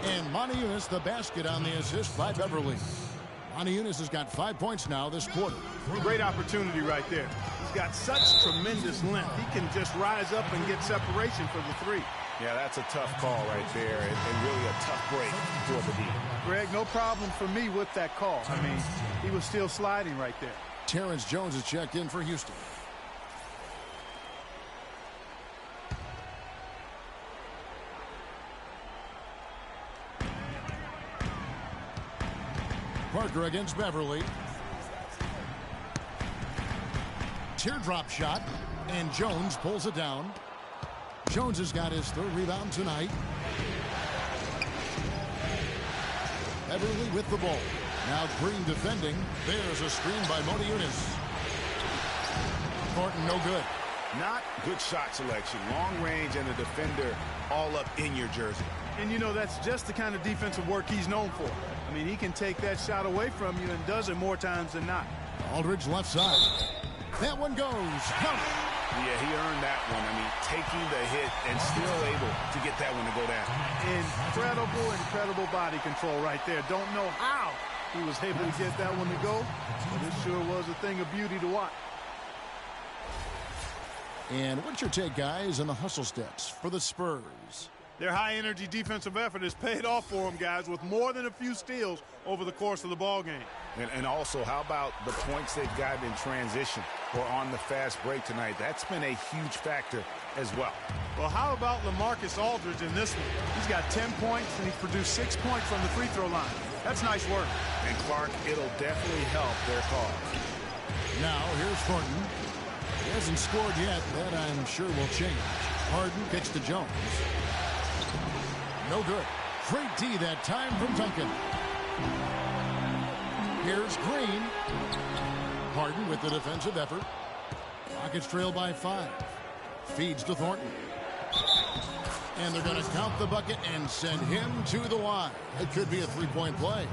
And Moniunas, the basket on the assist by Beverly. Moniunas has got 5 points now this quarter. Great opportunity right there. He's got such tremendous length. He can just rise up and get separation for the 3. Yeah, that's a tough call right there, and really a tough break for the D. Greg, no problem for me with that call. I mean, he was still sliding right there. Terrence Jones is checked in for Houston. Parker against Beverly. Teardrop shot, and Jones pulls it down. Jones has got his 3rd rebound tonight. Beverly with the ball. Now Green defending. There's a screen by Moniunas. Thornton no good. Not good shot selection. Long range and a defender all up in your jersey. And, you know, that's just the kind of defensive work he's known for. I mean, he can take that shot away from you and does it more times than not. Aldridge left side. That one goes. Count. Yeah, he earned that one. I mean, taking the hit and still able to get that one to go down. Incredible body control right there. Don't know how he was able to get that one to go, but it sure was a thing of beauty to watch. And what's your take, guys, on the hustle stats for the Spurs? Their high-energy defensive effort has paid off for them, guys, with more than a few steals over the course of the ball game. And also, how about the points they've gotten in transition or on the fast break tonight? That's been a huge factor as well. Well, how about LaMarcus Aldridge in this one? He's got 10 points, and he's produced 6 points from the free throw line. That's nice work. And Clark, it'll definitely help their cause. Now, here's Thornton. He hasn't scored yet. That, I'm sure, will change. Harden kicks to Jones. No good. Great D that time from Duncan. Here's Green. Harden with the defensive effort. Rockets trail by 5. Feeds to Thornton. And they're going to count the bucket and send him to the line. It could be a three-point play.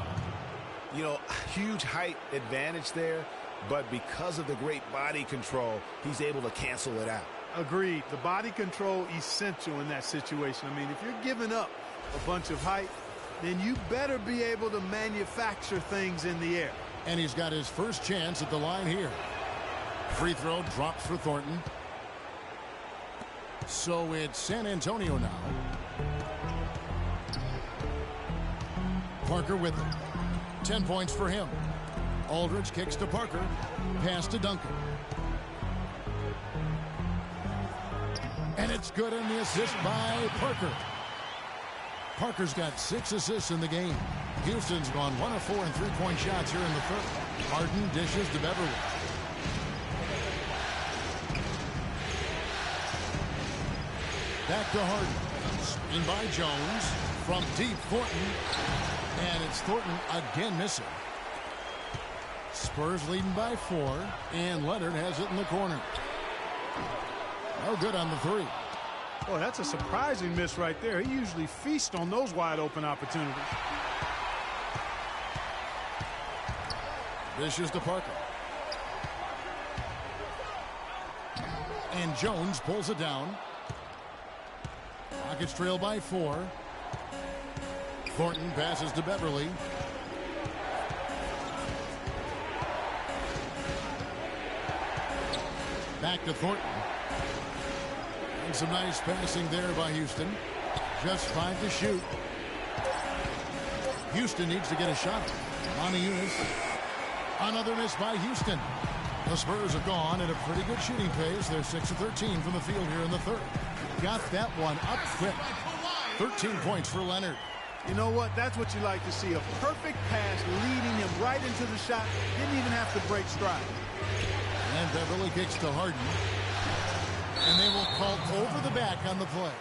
You know, huge height advantage there, but because of the great body control, he's able to cancel it out. Agreed. The body control essential in that situation. I mean, if you're giving up a bunch of height, then you better be able to manufacture things in the air. And he's got his first chance at the line here. Free throw drops for Thornton. So it's San Antonio now. Parker with him. 10 points for him. Aldridge kicks to Parker. Pass to Duncan. And it's good on the assist by Parker. Parker's got 6 assists in the game. Houston's gone 1 of 4 in three-point shots here in the third. Harden dishes to Beverly. Back to Harden. Screen by Jones. From deep, Thornton. And it's Thornton again missing. Spurs leading by 4. And Leonard has it in the corner. No good on the three. Boy, that's a surprising miss right there. He usually feasts on those wide open opportunities. Dishes to Parker. And Jones pulls it down. Rockets trail by 4. Thornton passes to Beverly. Back to Thornton. And some nice passing there by Houston. Just 5 to shoot. Houston needs to get a shot. Monty Eunice. Another miss by Houston. The Spurs have gone at a pretty good shooting pace. They're 6 of 13 from the field here in the third. Got that one up quick. 13 points for Leonard. You know what? That's what you like to see. A perfect pass leading him right into the shot. Didn't even have to break stride. And Beverly kicks to Harden. And they will call over the back on the play.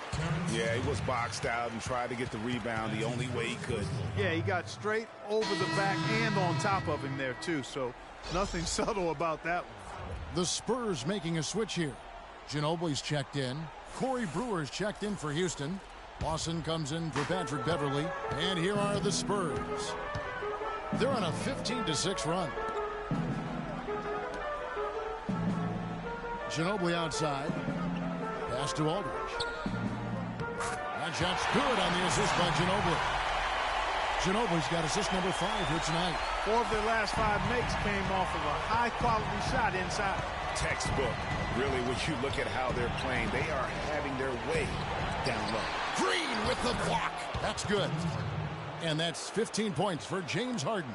Yeah, he was boxed out and tried to get the rebound the only way he could. Yeah, he got straight over the back and on top of him there, too. So nothing subtle about that one. The Spurs making a switch here. Ginobili's checked in. Corey Brewer's checked in for Houston. Lawson comes in for Patrick Beverly. And here are the Spurs. They're on a 15-6 run. Ginobili outside. Pass to Aldridge. That shot's good on the assist by Ginobili. Ginobili's got assist number 5 here tonight. 4 of their last 5 makes came off of a high-quality shot inside. Textbook. Really, when you look at how they're playing, they are having their way down low. Green with the block. That's good. And that's 15 points for James Harden.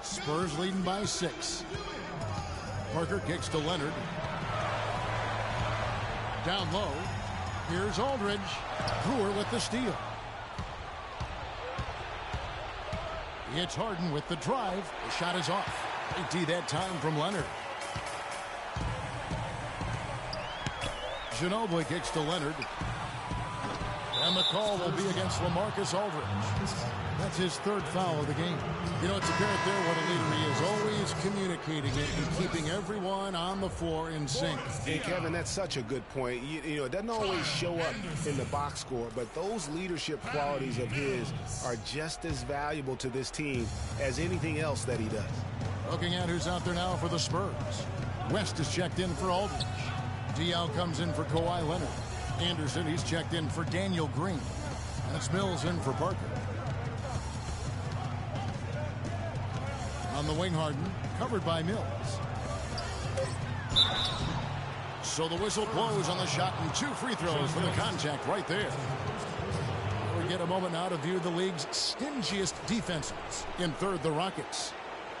Spurs leading by 6. Parker kicks to Leonard. Down low. Here's Aldridge. Brewer with the steal. It's Harden with the drive. The shot is off. Great D that time from Leonard. Ginobili kicks to Leonard. And the call will be against LaMarcus Aldridge. That's his third foul of the game. You know, it's apparent there what a leader he is. Always communicating it and keeping everyone on the floor in sync. And Kevin, that's such a good point. You know, it doesn't always show up in the box score, but those leadership qualities of his are just as valuable to this team as anything else that he does. Looking at who's out there now for the Spurs. West is checked in for Aldridge. Diaw comes in for Kawhi Leonard. Anderson, he's checked in for Daniel Green. That's Mills in for Parker. On the wing, Harden, covered by Mills. So the whistle blows on the shot and 2 free throws for the contact right there. We get a moment now to view the league's stingiest defenses. In third, the Rockets.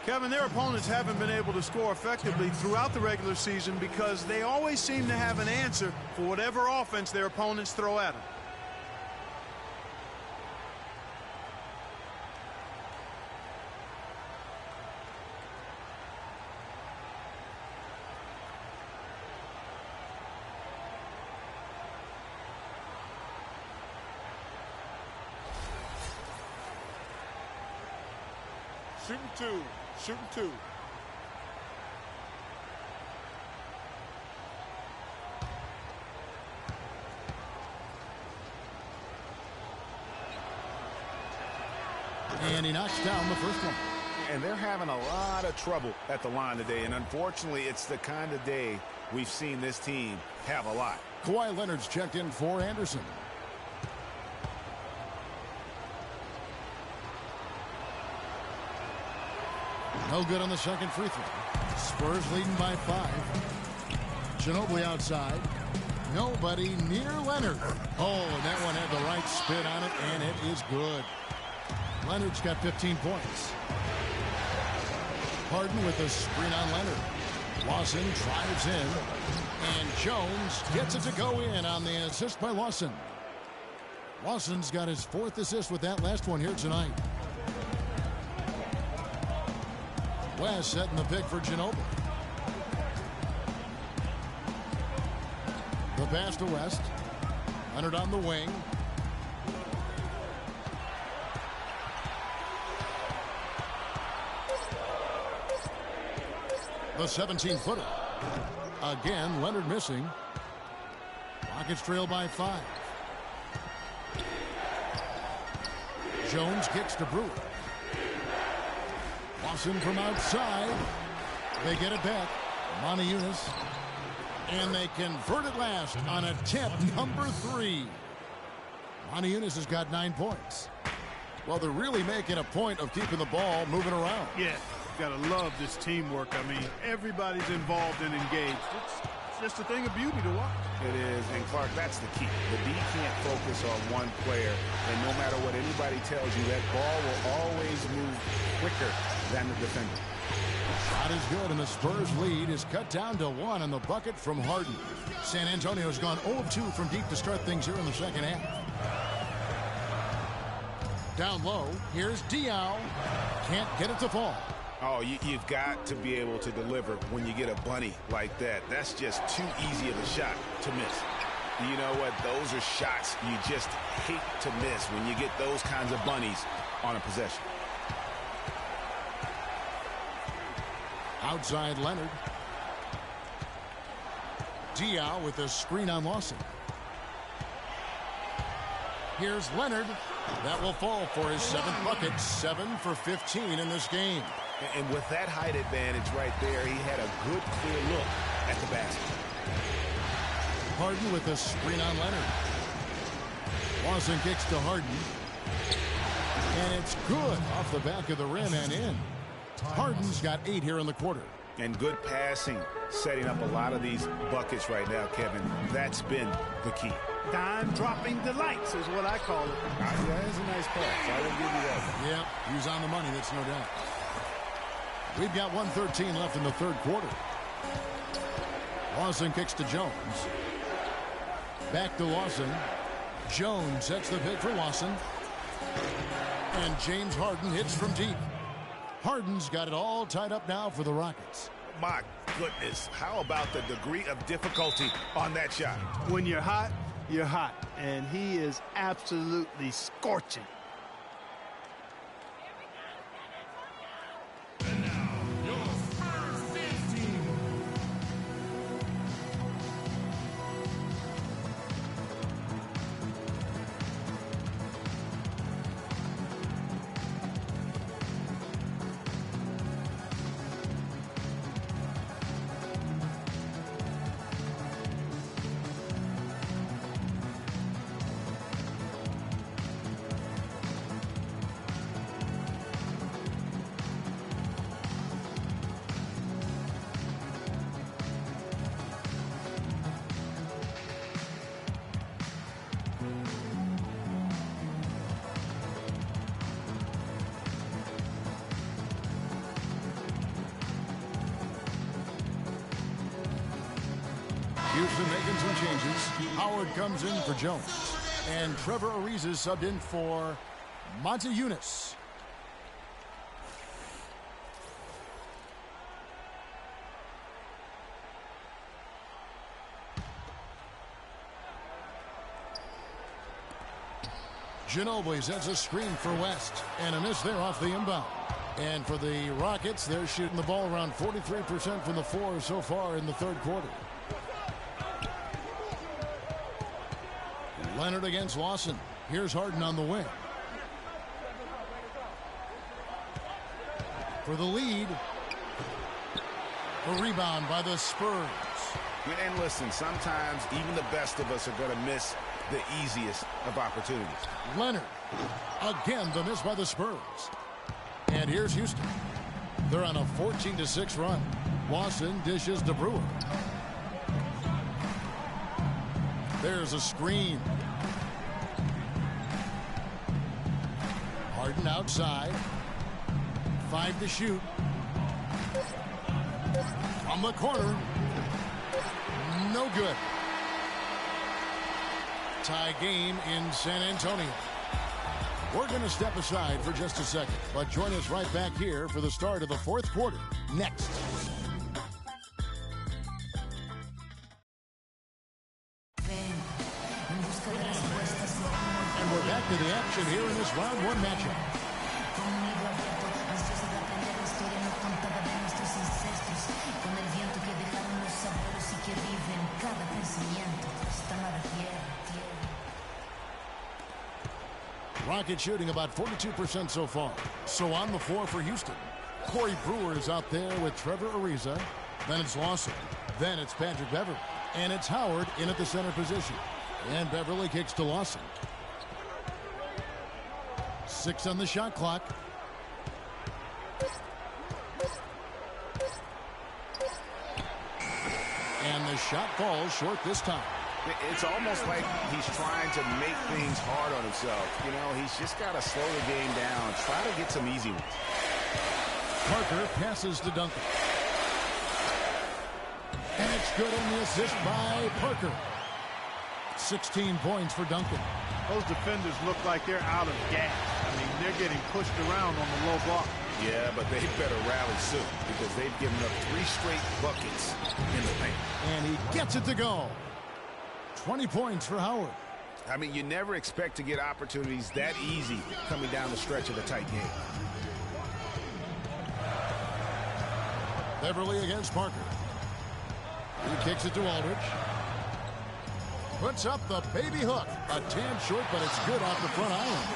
Kevin, their opponents haven't been able to score effectively throughout the regular season because they always seem to have an answer for whatever offense their opponents throw at them. Shooting two. Shooting two. And he knocks down the first one. And they're having a lot of trouble at the line today. And unfortunately, it's the kind of day we've seen this team have a lot. Kawhi Leonard's checked in for Anderson. No good on the second free throw. Spurs leading by 5. Ginobili outside. Nobody near Leonard. Oh, and that one had the right spin on it, and it is good. Leonard's got 15 points. Harden with a screen on Leonard. Lawson drives in, and Jones gets it to go in on the assist by Lawson. Lawson's got his 4th assist with that last one here tonight. West setting the pick for Ginobili. The pass to West. Leonard on the wing. The 17-footer. Again, Leonard missing. Rockets trail by 5. Jones kicks to Brewer. Lawson from outside. They get it back. Moniunas. And they convert it last on attempt number 3. Moniunas has got 9 points. Well, they're really making a point of keeping the ball moving around. Yeah, you've got to love this teamwork. I mean, everybody's involved and engaged. It's just a thing of beauty to watch. It is, and Clark, that's the key. The D can't focus on one player, and no matter what anybody tells you, that ball will always move quicker than the defender. Shot is good, and the Spurs lead is cut down to 1 on the bucket from Harden. San Antonio's gone 0 of 2 from deep to start things here in the second half. Down low, here's Diaw. Can't get it to fall. Oh, you've got to be able to deliver when you get a bunny like that. That's just too easy of a shot to miss. You know what? Those are shots you just hate to miss when you get those kinds of bunnies on a possession. Outside Leonard. Diaw with a screen on Lawson. Here's Leonard. That will fall for his 7th bucket. 7 for 15 in this game. And with that height advantage right there, he had a good, clear look at the basket. Harden with a screen on Leonard. Lawson kicks to Harden. And it's good off the back of the rim and in. Harden's got 8 here in the quarter. And good passing, setting up a lot of these buckets right now, Kevin. That's been the key. Dime-dropping delights is what I call it. That is a nice pass. I will give you that. Yeah, he was on the money, that's no doubt. We've got 1:13 left in the third quarter. Lawson kicks to Jones. Back to Lawson. Jones sets the pick for Lawson. And James Harden hits from deep. Harden's got it all tied up now for the Rockets. My goodness, how about the degree of difficulty on that shot? When you're hot, you're hot. And he is absolutely scorching. And now, your Spurs Fans team. Houston making some changes. Howard comes in for Jones. And Trevor Ariza subbed in for Monte Eunice. Ginobili sets a screen for West. And a miss there off the inbound. And for the Rockets, they're shooting the ball around 43% from the floor so far in the third quarter. Leonard against Lawson. Here's Harden on the wing. For the lead. A rebound by the Spurs. And listen, sometimes even the best of us are going to miss the easiest of opportunities. Leonard. Again, the miss by the Spurs. And here's Houston. They're on a 14-6 run. Lawson dishes to Brewer. There's a screen. Harden outside. 5 to shoot. From the corner. No good. Tie game in San Antonio. We're going to step aside for just a second, but join us right back here for the start of the fourth quarter next. And we're back to the action here in this round one matchup. Rockets shooting about 42% so far. So on the floor for Houston. Corey Brewer is out there with Trevor Ariza. Then it's Lawson. Then it's Patrick Beverley. And it's Howard in at the center position. And Beverley kicks to Lawson. 6 on the shot clock. And the shot falls short this time. It's almost like he's trying to make things hard on himself. You know, he's just got to slow the game down. Try to get some easy ones. Parker passes to Duncan. And it's good on the assist by Parker. 16 points for Duncan. Those defenders look like they're out of gas. I mean, they're getting pushed around on the low block. Yeah, but they better rally soon because they've given up 3 straight buckets in the paint. And he gets it to go. 20 points for Howard. I mean, you never expect to get opportunities that easy coming down the stretch of a tight game. Beverley against Parker. He kicks it to Aldridge. Puts up the baby hook. A tad short, but it's good off the front iron.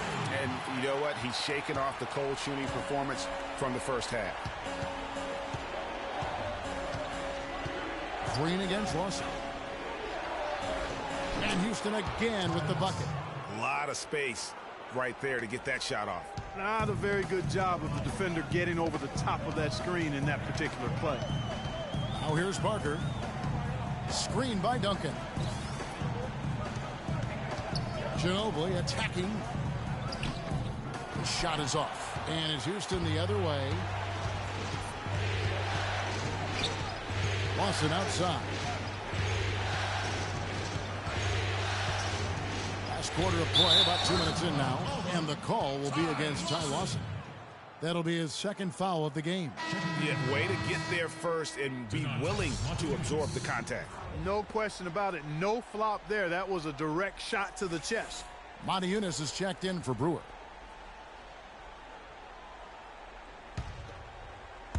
And you know what? He's shaking off the cold shooting performance from the first half. Green against Lawson. And Houston again with the bucket. A lot of space right there to get that shot off. Not a very good job of the defender getting over the top of that screen in that particular play. Now here's Parker. Screened by Duncan. Ginobili attacking. The shot is off. And it's Houston the other way. Lawson outside. Last quarter of play, about 2 minutes in now. And the call will be against Ty Lawson. That'll be his second foul of the game. Yeah, way to get there first and be willing to absorb the contact. No question about it. No flop there. That was a direct shot to the chest. Monty Eunice is checked in for Brewer.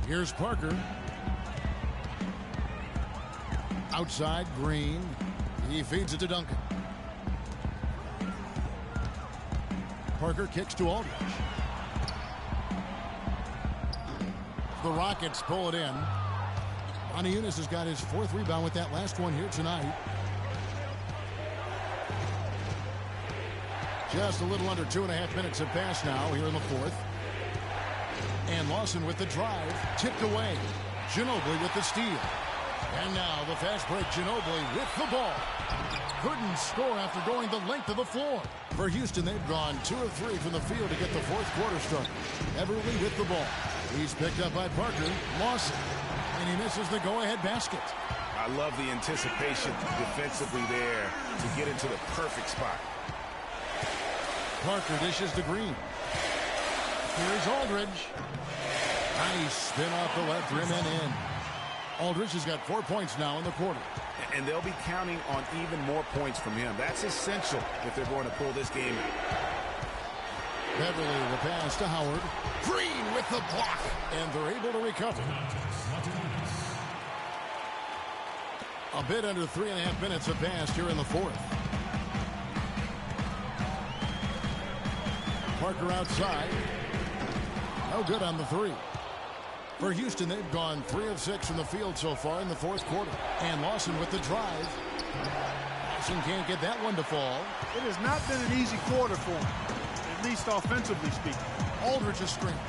Here's Parker. Outside, Green. He feeds it to Duncan. Parker kicks to Aldridge. The Rockets pull it in. Monty Eunice has got his 4th rebound with that last one here tonight. Just a little under 2.5 minutes have passed now here in the 4th. And Lawson with the drive, tipped away. Ginobili with the steal. And now the fast break, Ginobili with the ball. Couldn't score after going the length of the floor. For Houston, they've gone 2 of 3 from the field to get the 4th quarter started. Everly with the ball. He's picked up by Parker. Lawson. And he misses the go-ahead basket. I love the anticipation defensively there to get into the perfect spot. Parker dishes to Green. Here's Aldridge. Nice spin off the left rim and in. Aldridge has got 4 points now in the quarter. And they'll be counting on even more points from him. That's essential if they're going to pull this game out. Beverly will pass to Howard. Green with the block. And they're able to recover. A bit under 3.5 minutes have passed here in the 4th. Parker outside. No good on the 3. For Houston, they've gone 3 of 6 from the field so far in the 4th quarter. And Lawson with the drive. Lawson can't get that one to fall. It has not been an easy quarter for him, at least offensively speaking. Aldridge is screened.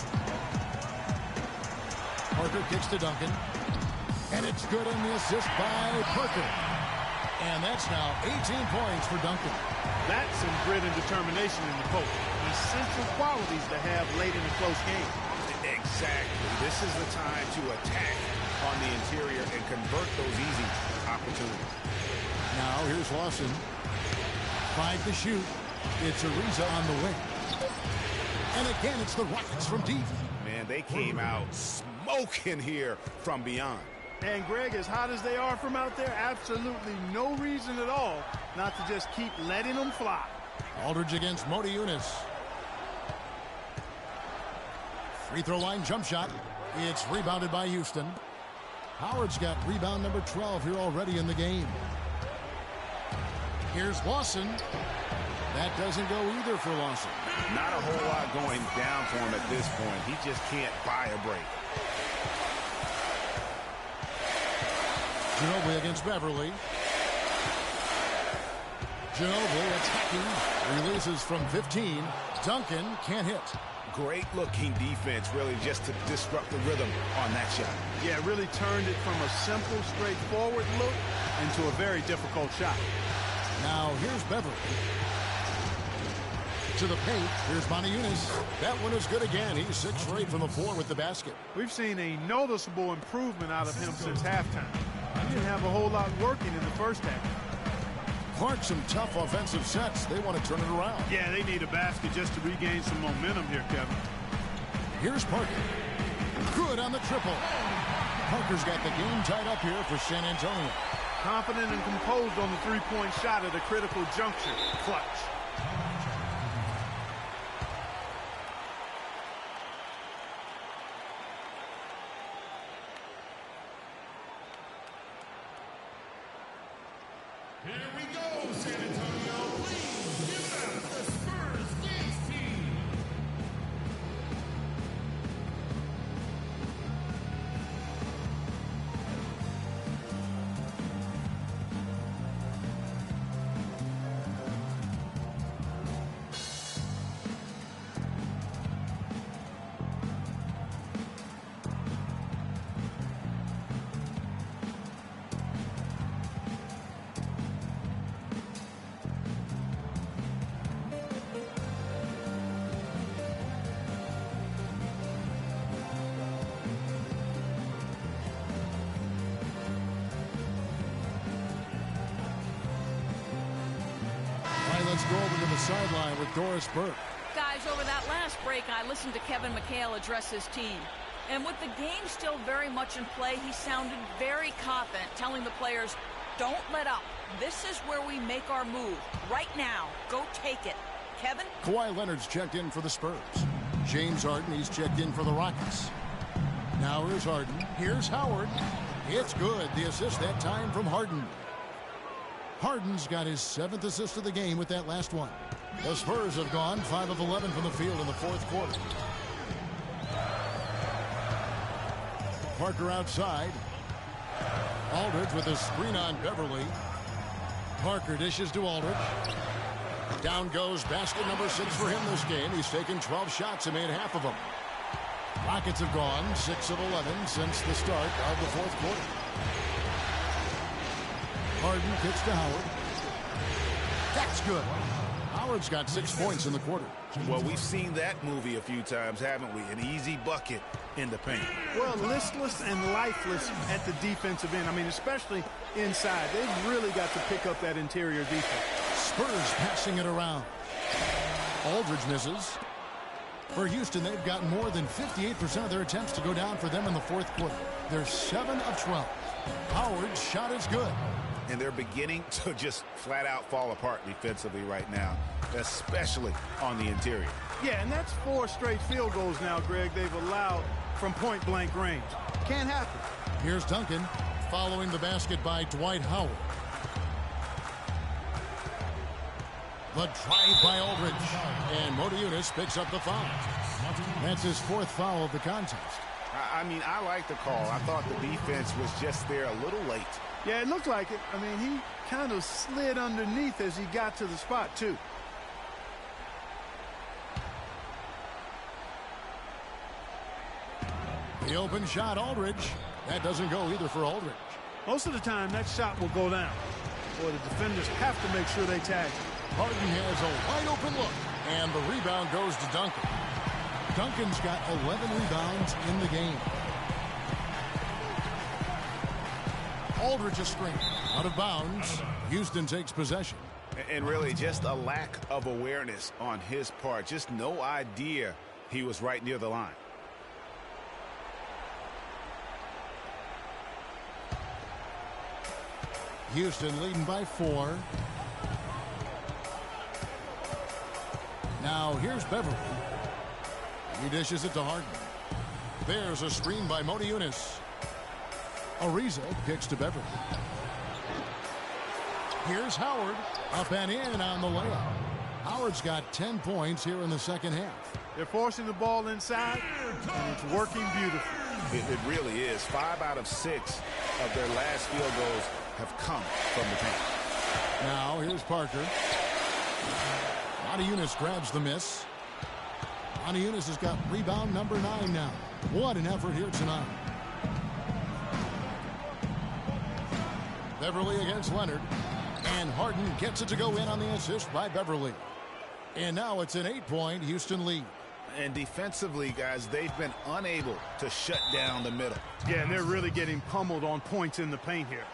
Parker kicks to Duncan. And it's good on the assist by Parker. And that's now 18 points for Duncan. That's some grit and determination in the post. Essential qualities to have late in a close game. Exactly. This is the time to attack on the interior and convert those easy opportunities. Now here's Lawson. 5 to shoot. It's Ariza on the wing. And again, it's the Rockets from deep. Man, they came out smoking here from beyond. And Greg, as hot as they are from out there, absolutely no reason at all not to just keep letting them fly. Aldridge against Monty Eunice. Free throw line jump shot. It's rebounded by Houston. Howard's got rebound number 12 here already in the game. Here's Lawson. That doesn't go either for Lawson. Not a whole lot going down for him at this point. He just can't buy a break. Ginobili against Beverly. Ginobili attacking. Releases from 15. Duncan can't hit. Great looking defense, really, just to disrupt the rhythm on that shot. Yeah, really turned it from a simple, straightforward look into a very difficult shot. Now here's Beverly. To the paint. Here's Monty Eunice. That one is good again. He's 6 for 8 from the floor with the basket. We've seen a noticeable improvement out of him since halftime. He didn't have a whole lot working in the first half. Clark, some tough offensive sets. They want to turn it around. Yeah, they need a basket just to regain some momentum here, Kevin. Here's Parker. Good on the triple. Parker's got the game tied up here for San Antonio. Confident and composed on the three-point shot at a critical juncture. Clutch. Here we go, San Antonio. Please give it up for the Spurs Games team. Let's go over to the sideline with Doris Burke. Guys, over that last break, I listened to Kevin McHale address his team. And with the game still very much in play, he sounded very confident, telling the players, don't let up. This is where we make our move. Right now. Go take it. Kevin? Kawhi Leonard's checked in for the Spurs. James Harden, he's checked in for the Rockets. Now here's Harden. Here's Howard. It's good. The assist that time from Harden. Harden's got his 7th assist of the game with that last one. The Spurs have gone 5 of 11 from the field in the 4th quarter. Parker outside. Aldridge with a screen on Beverly. Parker dishes to Aldridge. Down goes basket number 6 for him this game. He's taken 12 shots and made half of them. Rockets have gone 6 of 11 since the start of the 4th quarter. Harden kicks to Howard. That's good. Howard's got 6 points in the quarter. Well, we've seen that movie a few times, haven't we? An easy bucket in the paint. Well, listless and lifeless at the defensive end. I mean, especially inside. They've really got to pick up that interior defense. Spurs passing it around. Aldridge misses. For Houston, they've gotten more than 58% of their attempts to go down for them in the 4th quarter. They're 7 of 12. Howard's shot is good. And they're beginning to just flat out fall apart defensively right now, especially on the interior. Yeah, and that's 4 straight field goals now, Greg, they've allowed from point-blank range. Can't happen. Here's Duncan following the basket by Dwight Howard. The drive by Aldridge. And Modiunas picks up the foul. That's his 4th foul of the contest. I mean, I like the call. I thought the defense was just there a little late. Yeah, it looked like it. I mean, he kind of slid underneath as he got to the spot, too. The open shot, Aldridge. That doesn't go either for Aldridge. Most of the time, that shot will go down. Boy, the defenders have to make sure they tag him. Harden has a wide open look, and the rebound goes to Duncan. Duncan's got 11 rebounds in the game. Aldridge a screen. Out of bounds. Houston takes possession. And really just a lack of awareness on his part. Just no idea he was right near the line. Houston leading by 4. Now here's Beverly. He dishes it to Harden. There's a screen by Modiunas. Ariza kicks to Beverly. Here's Howard. Up and in on the layup. Howard's got 10 points here in the 2nd half. They're forcing the ball inside, and it's working beautifully. It really is. 5 out of 6 of their last field goals have come from the paint. Now here's Parker. Modiunas grabs the miss. Modiunas has got rebound number 9 now. What an effort here tonight. Beverly against Leonard. And Harden gets it to go in on the assist by Beverly. And now it's an 8-point Houston lead. And defensively, guys, they've been unable to shut down the middle. Yeah, and they're really getting pummeled on points in the paint here.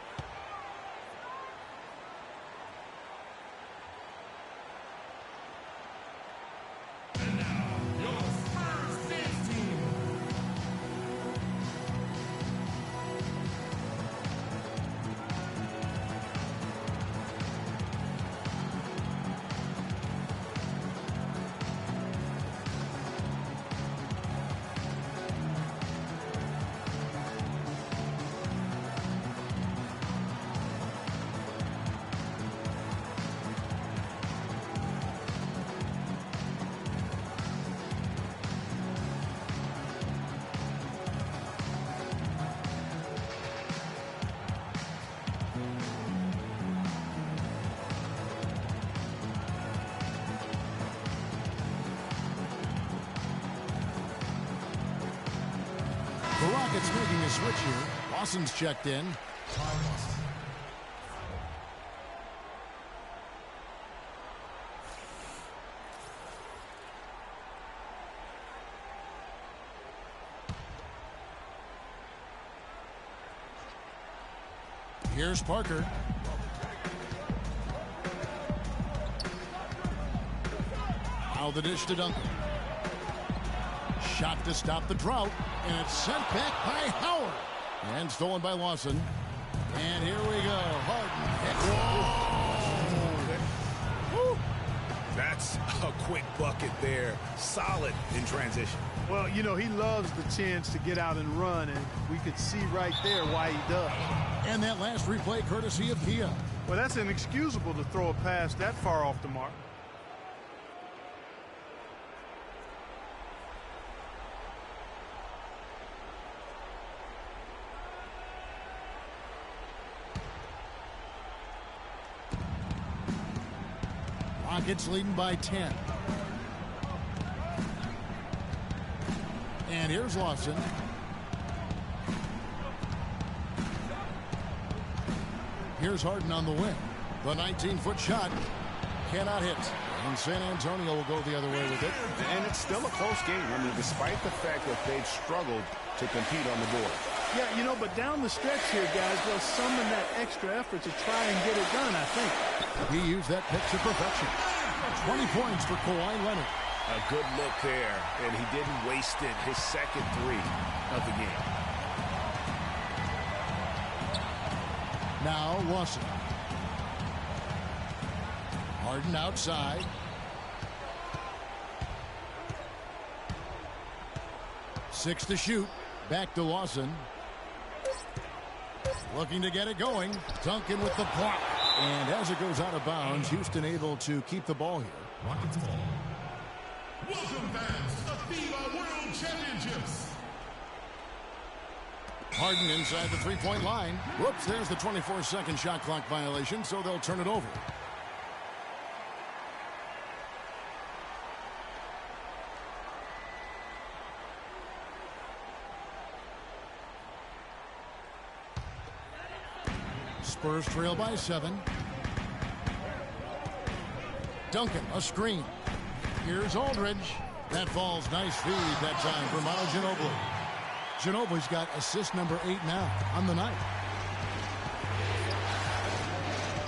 The Rockets making a switch here. Lawson's checked in. Here's Parker. Now the dish to Duncan. Shot to stop the drought, and it's sent back by Howard. And stolen by Lawson. And here we go. Harden. Woo. That's a quick bucket there. Solid in transition. Well, you know, he loves the chance to get out and run, and we could see right there why he does. And that last replay courtesy of Kia. Well, that's inexcusable to throw a pass that far off the mark. Rockets leading by 10. And here's Lawson. Here's Harden on the wing. The 19-foot shot cannot hit. And San Antonio will go the other way with it. And it's still a close game. I mean, despite the fact that they've struggled to compete on the board. Yeah, you know, but down the stretch here, guys, they'll summon that extra effort to try and get it done, I think. He used that pick to perfection. 20 points for Kawhi Leonard. A good look there, and he didn't waste it. His second three of the game. Now Lawson. Harden outside. Six to shoot. Back to Lawson. Looking to get it going. Duncan with the block. And as it goes out of bounds, Houston able to keep the ball here. Rockets ball. Welcome fans to the FIBA World Championships. Harden inside the three-point line. Whoops, there's the 24-second shot clock violation, so they'll turn it over. Spurs trail by 7. Duncan, a screen. Here's Aldridge. That falls. Nice feed that time for Manu Ginobili. Ginobili's got assist number 8 now on the night.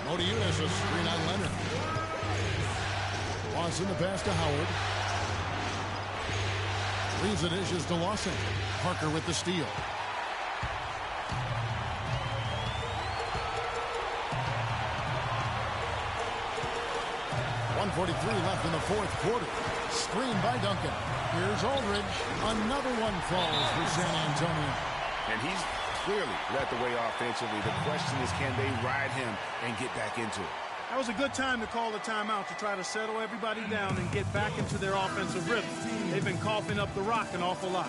Modiunas a screen on Leonard. Lawson the pass to Howard. Leaves the dishes to Lawson. Parker with the steal. .143 left in the fourth quarter. Screen by Duncan. Here's Aldridge. Another one falls for San Antonio. And he's clearly led the way offensively. The question is, can they ride him and get back into it? That was a good time to call the timeout to try to settle everybody down and get back into their offensive rhythm. They've been coughing up the rock an awful lot.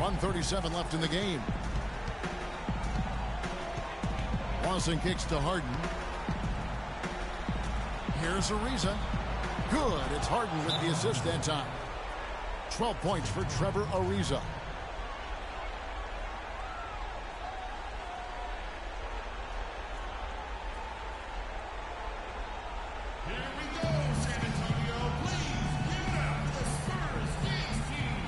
.137 left in the game. Lawson kicks to Harden. Here's Ariza. Good. It's Harden with the assist that time. 12 points for Trevor Ariza. Here we go, San Antonio. Please give it up for the Spurs Games team.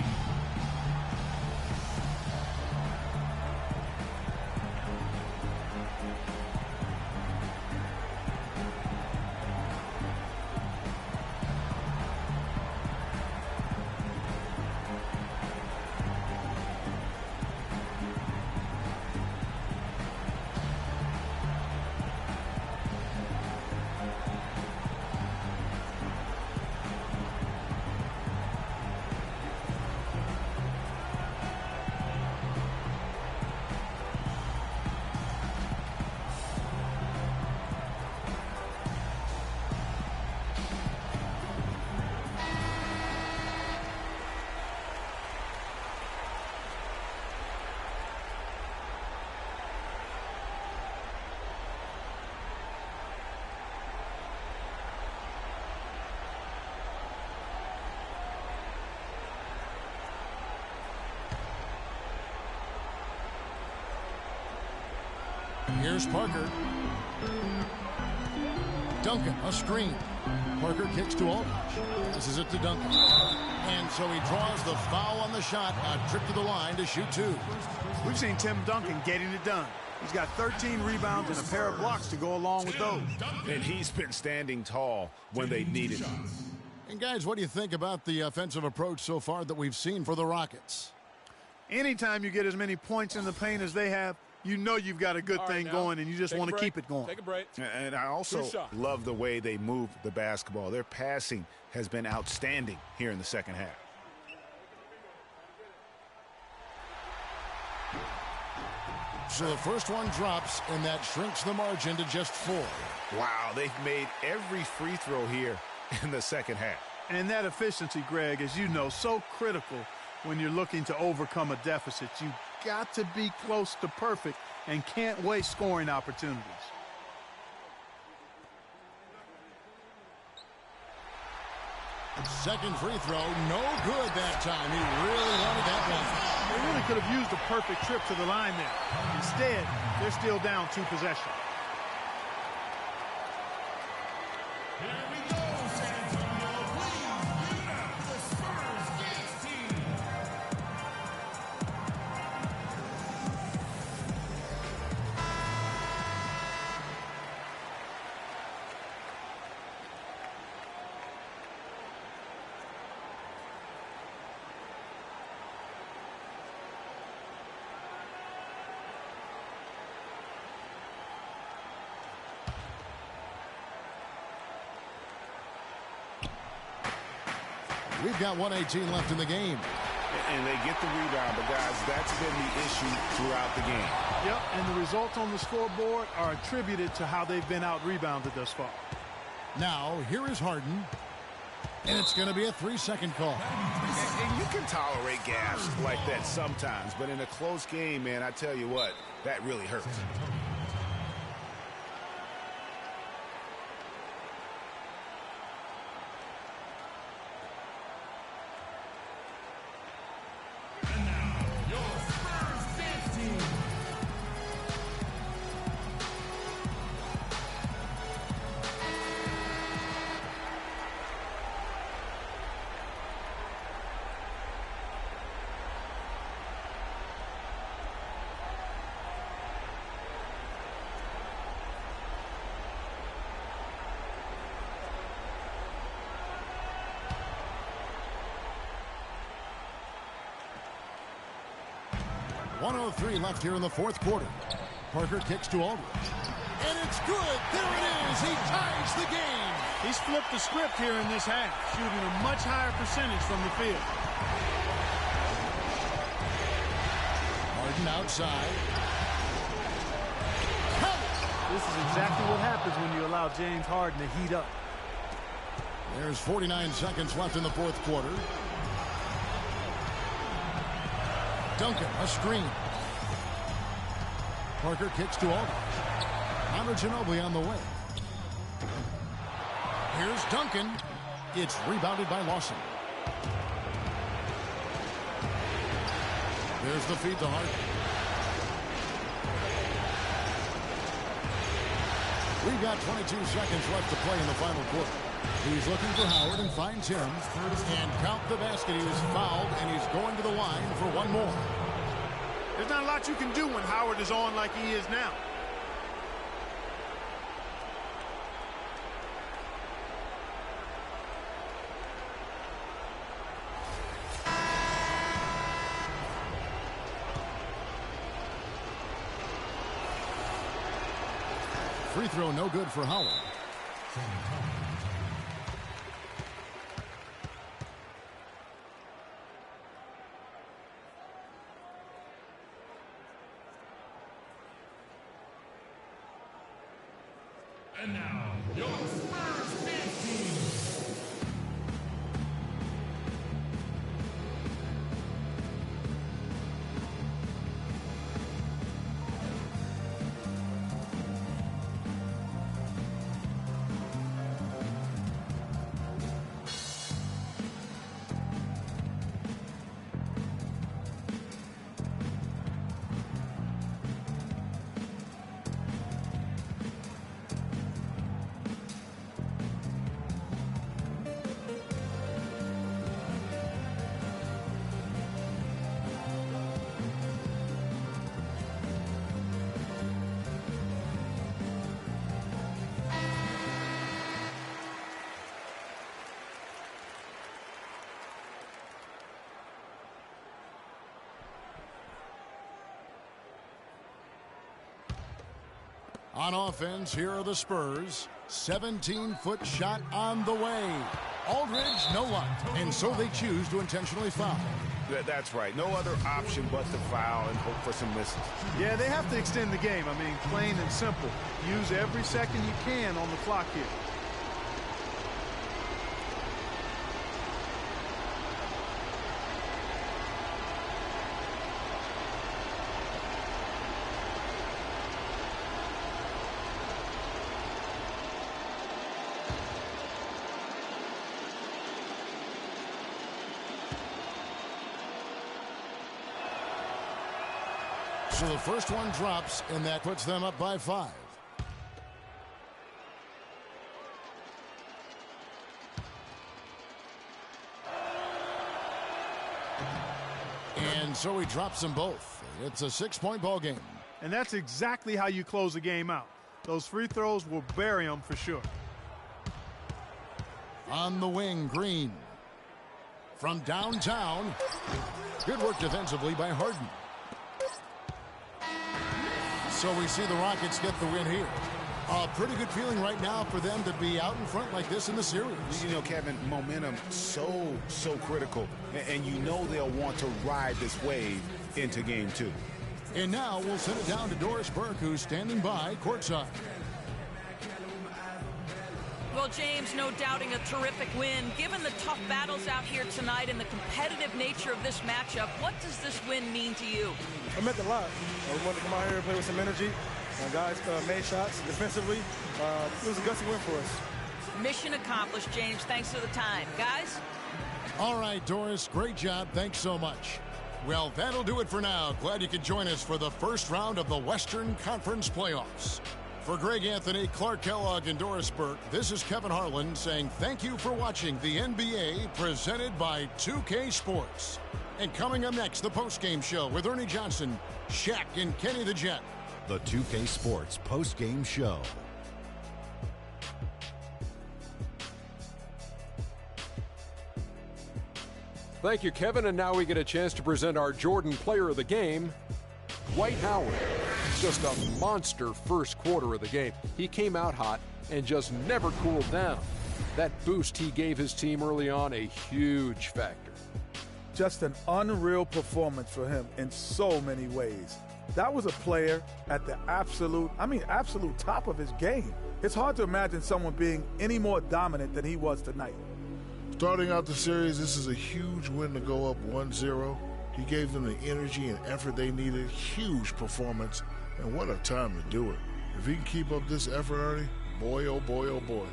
Here's Parker. Duncan, a screen. Parker kicks to Aldridge. Passes it to Duncan. And so he draws the foul on the shot. A trip to the line to shoot two. We've seen Tim Duncan getting it done. He's got 13 rebounds and a pair of blocks to go along with those. And he's been standing tall when they needed him. And guys, what do you think about the offensive approach so far that we've seen for the Rockets? Anytime you get as many points in the paint as they have, you know you've got a good thing going, and you just want to keep it going. Take a break. And I also love the way they move the basketball. Their passing has been outstanding here in the second half. So the first one drops, and that shrinks the margin to just 4. Wow, they've made every free throw here in the second half. And that efficiency, Greg, as you know, so critical when you're looking to overcome a deficit. You've got to be close to perfect and can't waste scoring opportunities. Second free throw, no good that time. He really wanted that one. They really could have used a perfect trip to the line there. Instead, they're still down 2 possessions. Here we go, San Antonio. Please give it up for the Spurs Gates team. We've got 1:18 left in the game. And they get the rebound, but guys, that's been the issue throughout the game. Yep, and the results on the scoreboard are attributed to how they've been out-rebounded thus far. Now, here is Harden. And it's going to be a 3-second call. And you can tolerate gaps like that sometimes, but in a close game, man, I tell you what, that really hurts. And now, your Spurs Gates team. .103 left here in the fourth quarter. Parker kicks to Aldridge. And it's good. There it is. He ties the game. He's flipped the script here in this half, shooting a much higher percentage from the field. Harden outside. This is exactly what happens when you allow James Harden to heat up. There's 49 seconds left in the fourth quarter. Duncan, a screen. Parker kicks to Aldridge. Ginobili on the way. Here's Duncan. It's rebounded by Lawson. There's the feed to Harden. We've got 22 seconds left to play in the final quarter. He's looking for Howard and finds him. And count the basket. He was fouled, and he's going to the line for one more. There's not a lot you can do when Howard is on like he is now. Free throw no good for Howard. And now, your Spurs Gates team. On offense, here are the Spurs. 17-foot shot on the way. Aldridge, no luck, and so they choose to intentionally foul. That's right. No other option but to foul and hope for some misses. Yeah, they have to extend the game. I mean, plain and simple. Use every second you can on the clock here. So the first one drops, and that puts them up by 5. And so he drops them both. It's a 6-point ball game. And that's exactly how you close a game out. Those free throws will bury them for sure. On the wing, Green. From downtown. Good work defensively by Harden. So we see the Rockets get the win here. A pretty good feeling right now for them to be out in front like this in the series. You know, Kevin, momentum so critical. And you know they'll want to ride this wave into game 2. And now we'll send it down to Doris Burke, who's standing by courtside. Well, James, no doubting a terrific win. Given the tough battles out here tonight and the competitive nature of this matchup, what does this win mean to you? It meant a lot. We wanted to come out here and play with some energy. Guys made shots defensively. It was a gutsy win for us. Mission accomplished, James. Thanks for the time. Guys? All right, Doris, great job. Thanks so much. Well, that'll do it for now. Glad you could join us for the first round of the Western Conference playoffs. For Greg Anthony, Clark Kellogg, and Doris Burke, this is Kevin Harlan saying thank you for watching the NBA presented by 2K Sports. And coming up next, the postgame show with Ernie Johnson, Shaq, and Kenny the Jet. The 2K Sports postgame show. Thank you, Kevin. And now we get a chance to present our Jordan Player of the Game, Dwight Howard. Just a monster first quarter of the game. He came out hot and just never cooled down. That boost he gave his team early on, a huge factor. Just an unreal performance for him in so many ways. That was a player at the absolute top of his game. It's hard to imagine someone being any more dominant than he was tonight. Starting out the series, this is a huge win to go up 1-0. He gave them the energy and effort they needed. Huge performance, and what a time to do it. If he can keep up this effort, Ernie, boy, oh boy, oh boy.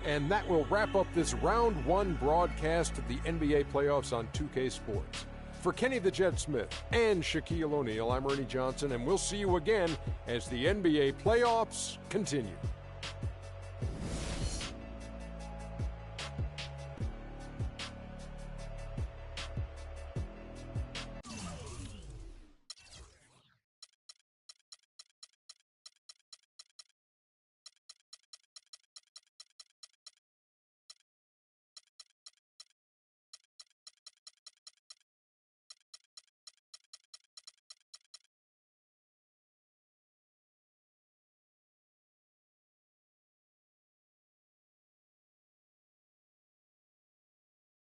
And that will wrap up this round 1 broadcast of the NBA playoffs on 2K Sports. For Kenny the Jet Smith and Shaquille O'Neal, I'm Ernie Johnson, and we'll see you again as the NBA playoffs continue.